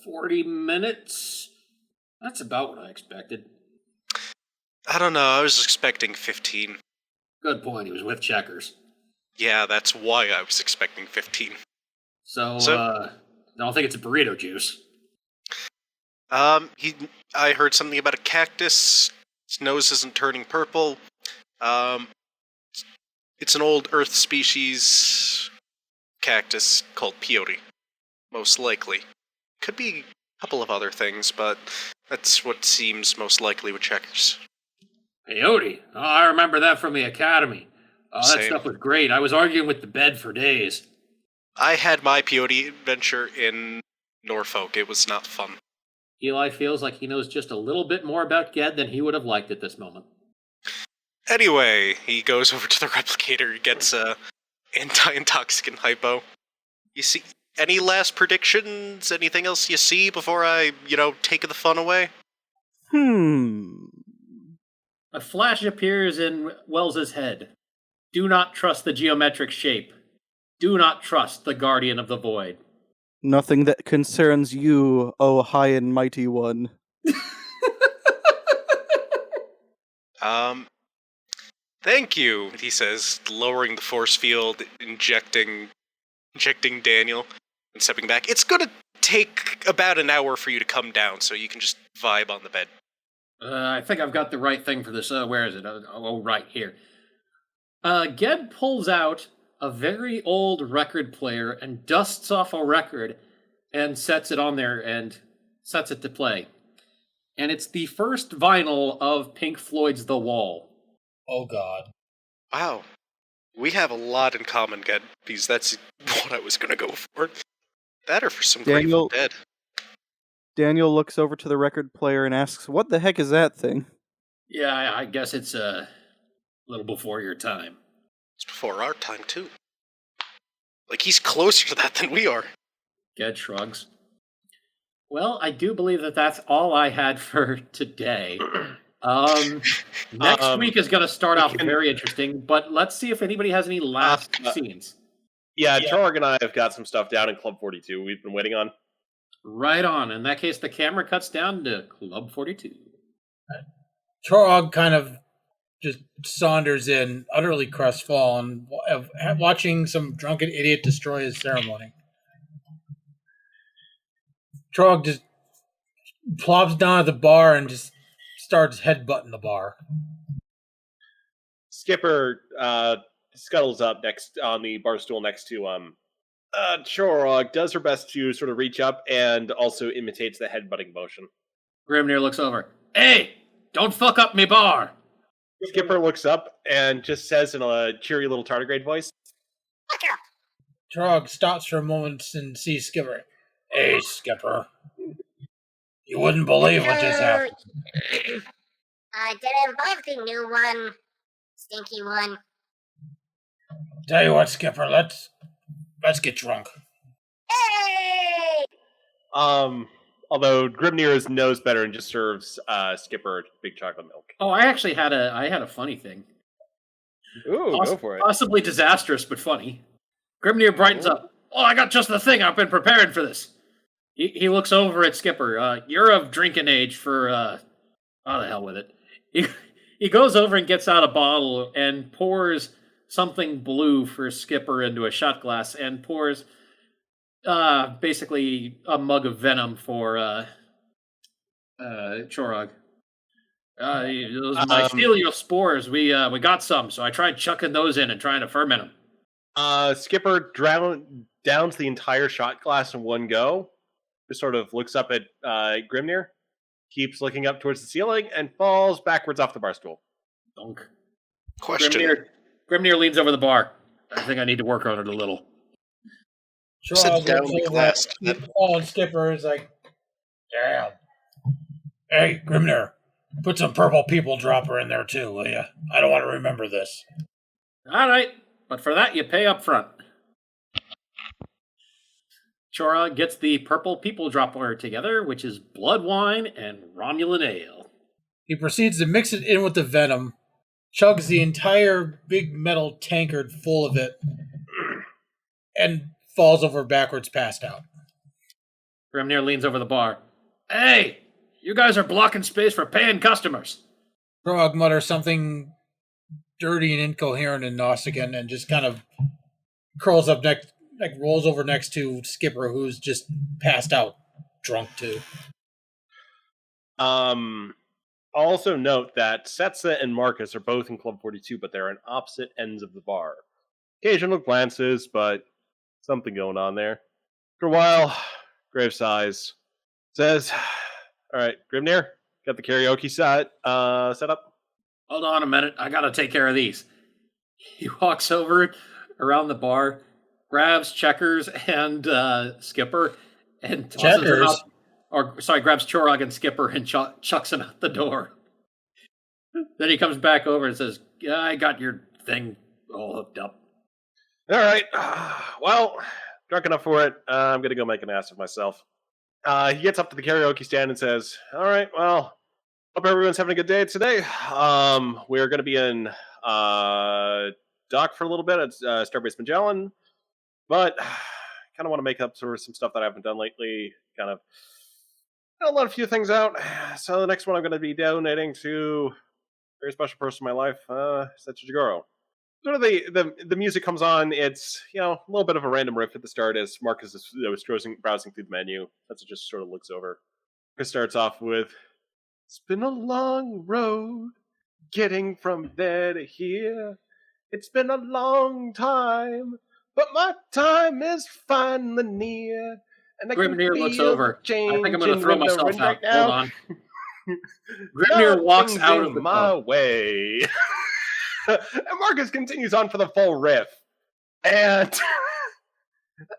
40 minutes? That's about what I expected. I don't know. I was expecting 15. Good point. He was with Checkers. Yeah, that's why I was expecting 15. So, I don't think it's a burrito juice. I heard something about a cactus. Its nose isn't turning purple. It's an old Earth species cactus called peyote. Most likely. Could be a couple of other things, but that's what seems most likely with Checkers. Peyote? Oh, I remember that from the academy. Oh, that Same. stuff was great. I was arguing with the bed for days. I had my peyote adventure in Norfolk. It was not fun. Eli feels like he knows just a little bit more about Ged than he would have liked at this moment. Anyway, he goes over to the replicator, gets a anti-intoxicant hypo. You see, any last predictions? Anything else you see before I, take the fun away? A flash appears in Wells's head. Do not trust the geometric shape. Do not trust the guardian of the void. Nothing that concerns you, O high and mighty one. Thank you, he says, lowering the force field, injecting Daniel, and stepping back. It's gonna take about an hour for you to come down, so you can just vibe on the bed. I think I've got the right thing for this. Where is it? Oh, right here. Ged pulls out a very old record player and dusts off a record and sets it on there and sets it to play. And it's the first vinyl of Pink Floyd's The Wall. Oh, God. Wow. We have a lot in common, Ged, because that's what I was gonna go for. That or for some Grateful Dead. Daniel looks over to the record player and asks, "What the heck is that thing?" Yeah, I guess it's a little before your time. It's before our time, too. Like, he's closer to that than we are. Ged shrugs. Well, I do believe that that's all I had for today. Next week is going to start off very interesting, but let's see if anybody has any last scenes. Yeah, Torg and I have got some stuff down in Club 42 we've been waiting on. Right on. In that case, the camera cuts down to Club 42. Trog kind of just saunders in, utterly crestfallen, watching some drunken idiot destroy his ceremony. Trog just plops down at the bar and just starts headbutting the bar. Skipper scuttles up next on the bar stool next to Chorog, does her best to sort of reach up and also imitates the headbutting motion. Grimnir looks over. Hey, don't fuck up me bar. Skipper looks up and just says in a cheery little tardigrade voice, Trog stops for a moment and sees Skipper. Hey, Skipper. You wouldn't believe what just happened. Did it involve the new one? Stinky one? Tell you what, Skipper, let's get drunk. Hey! Although Grimnir knows better and just serves Skipper big chocolate milk. Oh, I actually had a funny thing. Ooh, go for it. Possibly disastrous, but funny. Grimnir brightens up. Oh, I got just the thing. I've been preparing for this. He looks over at Skipper. You're of drinking age for, oh, the hell with it. He goes over and gets out a bottle and pours something blue for Skipper into a shot glass and pours, basically a mug of venom for, Chorog. Those mycelial spores, we got some, so I tried chucking those in and trying to ferment them. Skipper downs the entire shot glass in one go. Just sort of looks up at Grimnir, keeps looking up towards the ceiling, and falls backwards off the bar stool. Dunk. Question. Grimnir leans over the bar. I think I need to work on it a little. Trog down looks the over glass. at the fallen Skipper is like, damn. Hey, Grimnir, put some purple people dropper in there too, will you? I don't want to remember this. All right, but for that you pay up front. Chora gets the purple people dropper together, which is blood wine and Romulan ale. He proceeds to mix it in with the venom, chugs the entire big metal tankard full of it, and falls over backwards, passed out. Grimnir leans over the bar. Hey, you guys are blocking space for paying customers. Trog mutters something dirty and incoherent in Nausicaan and just kind of curls up next, like rolls over next to Skipper, who's just passed out, drunk too. Also note that Setsa and Marcus are both in Club 42, but they're on opposite ends of the bar. Occasional glances, but something going on there. For a while, Grave sighs. Says, all right, Grimnir, got the karaoke set up? Hold on a minute, I gotta take care of these. He walks over around the bar, grabs Checkers and Skipper, and tosses them out. Grabs Chorog and Skipper and chucks them out the door. Then he comes back over and says, yeah, I got your thing all hooked up. All right, well, drunk enough for it. I'm going to go make an ass of myself. He gets up to the karaoke stand and says, all right, well, hope everyone's having a good day today. We're going to be in dock for a little bit at Starbase Magellan, but kind of want to make up for some stuff that I haven't done lately. Kind of let a few things out. So the next one I'm going to be donating to a very special person in my life, Setsujigoro. Sort of the music comes on. It's a little bit of a random riff at the start as Marcus is browsing through the menu. That's just sort of looks over. It starts off with, "It's been a long road getting from there to here. It's been a long time, but my time is finally near." And Grimnir looks over. I think I'm going to throw myself out. Hold on. Grimnir walks out of my way. And Marcus continues on for the full riff. And at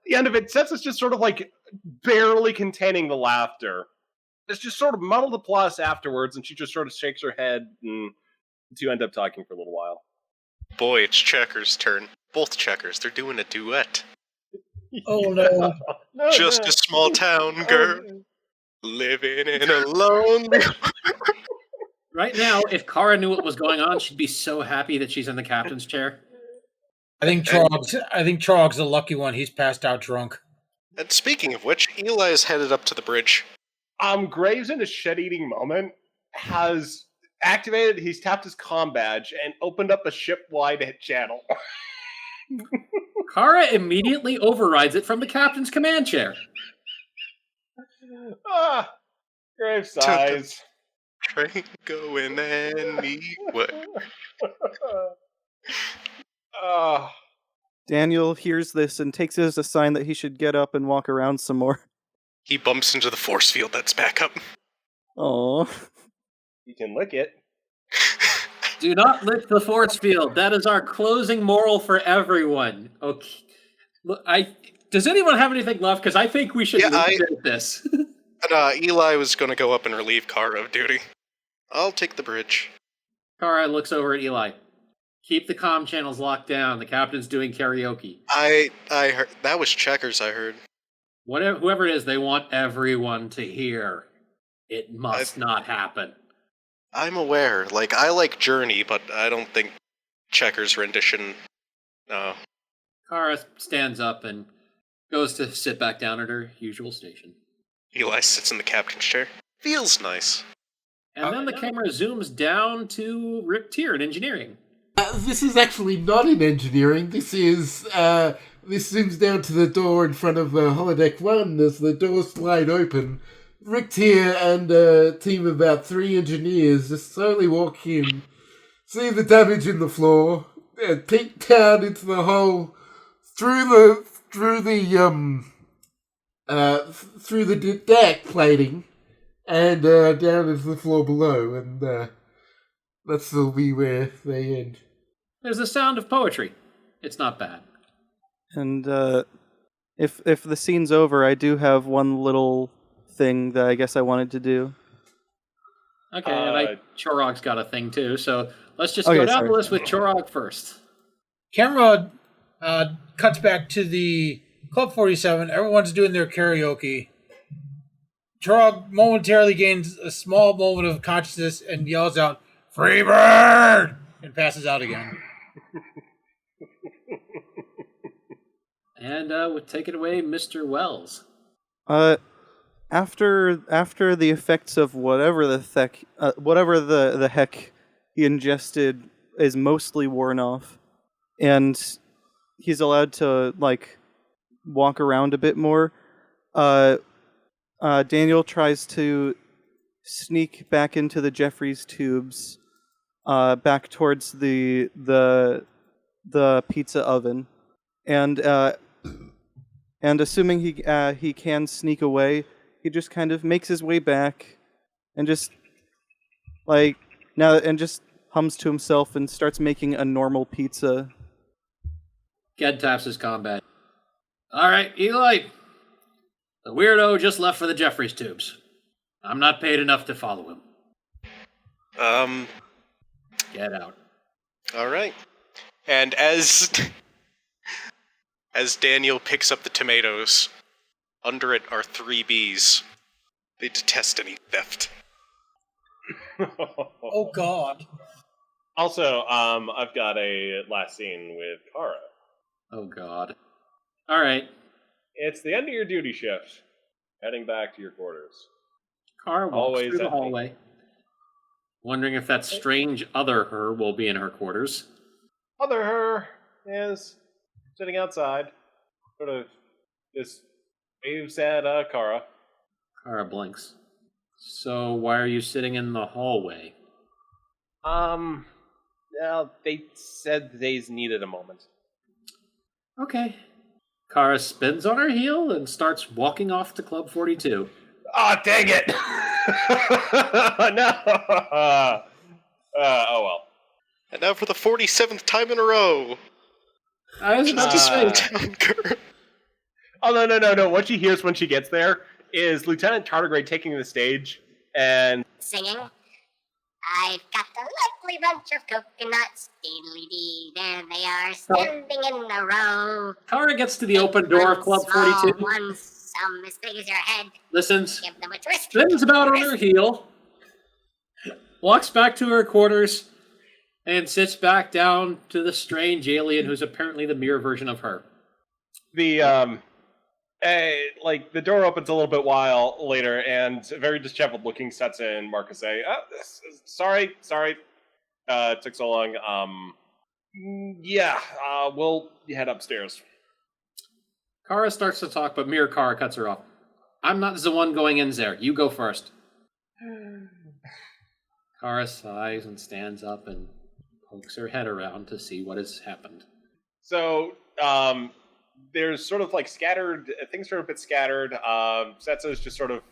the end of it, Setsa's just sort of like barely containing the laughter. It's just sort of muddled applause afterwards, and she just sort of shakes her head, and the two end up talking for a little while. Boy, it's Checkers' turn. Both Checkers, they're doing a duet. Oh no. Just a small town girl living in a lonely... Right now, if Kara knew what was going on, she'd be so happy that she's in the captain's chair. I think Trog's the lucky one. He's passed out drunk. And speaking of which, Eli is headed up to the bridge. Graves, in a shed-eating moment, has activated, he's tapped his comm badge and opened up a ship-wide channel. Kara immediately overrides it from the captain's command chair. Graves sighs. Train going anywhere. Daniel hears this and takes it as a sign that he should get up and walk around some more. He bumps into the force field that's back up. Aww. You can lick it. Do not lick the force field. That is our closing moral for everyone. Okay. Look, does anyone have anything left? Because I think we should leave this. Eli was going to go up and relieve Kara of duty. I'll take the bridge. Kara looks over at Eli. Keep the comm channels locked down. The captain's doing karaoke. I heard that was Checkers. I heard. Whoever it is, they want everyone to hear. It must not happen. I'm aware. I like Journey, but I don't think Checkers' rendition. No. Kara stands up and goes to sit back down at her usual station. Eli sits in the captain's chair. Feels nice. And then the camera zooms down to Rick Tier in engineering. This is actually not in engineering. This zooms down to the door in front of Holodeck 1 as the doors slide open. Rick here and a team of about 3 engineers just slowly walk in, see the damage in the floor, peek down into the hole, through the deck plating, and down into the floor below, and that's will be where they end. There's the sound of poetry. It's not bad. And if the scene's over, I do have one little thing that I guess I wanted to do. Okay, and Chorog's got a thing too, so let's just Okay, go down sorry. the list with Chorog first. Camera cuts back to the Club 47. Everyone's doing their karaoke. Trog momentarily gains a small moment of consciousness and yells out, "Free bird!" and passes out again. And would take it away, Mr. Wells. After the effects of whatever the heck he ingested is mostly worn off, and he's allowed to walk around a bit more, Daniel tries to sneak back into the Jeffries tubes, back towards the pizza oven, and assuming he can sneak away, he just kind of makes his way back, and just hums to himself and starts making a normal pizza. Ged taps his combat. All right, Eli. The weirdo just left for the Jeffries tubes. I'm not paid enough to follow him. Get out. All right. And as Daniel picks up the tomatoes, under it are 3 bees. They detest any theft. Oh, God. Also, I've got a last scene with Kara. Oh, God. All right. It's the end of your duty shift. Heading back to your quarters. Car walks Always through the empty. hallway, wondering if that strange other her will be in her quarters. Other her is sitting outside, sort of just waves at Kara. Kara blinks. So why are you sitting in the hallway? Well, they said they needed a moment. Okay. Kara spins on her heel and starts walking off to Club 42. Oh, dang it! No! Oh well. And now for the 47th time in a row. I was about to say, Oh, no. What she hears when she gets there is Lieutenant Tardigrade taking the stage and Singing. I've got a lovely bunch of coconuts. Diddly-dee, there they are, standing in a row. Kara gets to the open door of Club 42. One, some as big as your head. Listens, Give them a twist. spins about on her heel, walks back to her quarters, and sits back down to the strange alien who's apparently the mirror version of her. the door opens a little bit while later, and a very disheveled looking sets in. Marcus say, sorry, it took so long. We'll head upstairs. Kara starts to talk, but Mirror Kara cuts her off. I'm not the one going in there. You go first. Kara sighs and stands up and pokes her head around to see what has happened. So, there's sort of scattered, things are a bit scattered. Setsu's just sort of,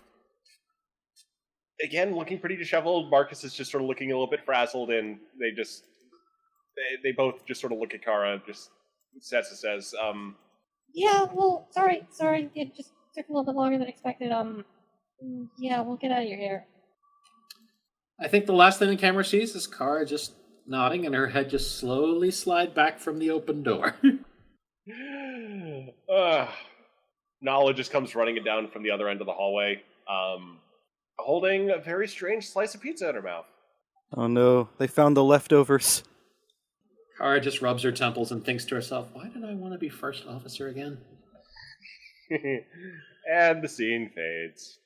again, looking pretty disheveled. Marcus is just sort of looking a little bit frazzled, and they both just sort of look at Kara. Just Setsu says, Yeah, well, sorry. It just took a little bit longer than expected. Yeah, we'll get out of your hair. I think the last thing the camera sees is Kara just nodding and her head just slowly slide back from the open door. Nala just comes running down from the other end of the hallway, holding a very strange slice of pizza in her mouth. Oh no, they found the leftovers. Kara just rubs her temples and thinks to herself, why did I want to be first officer again? And the scene fades.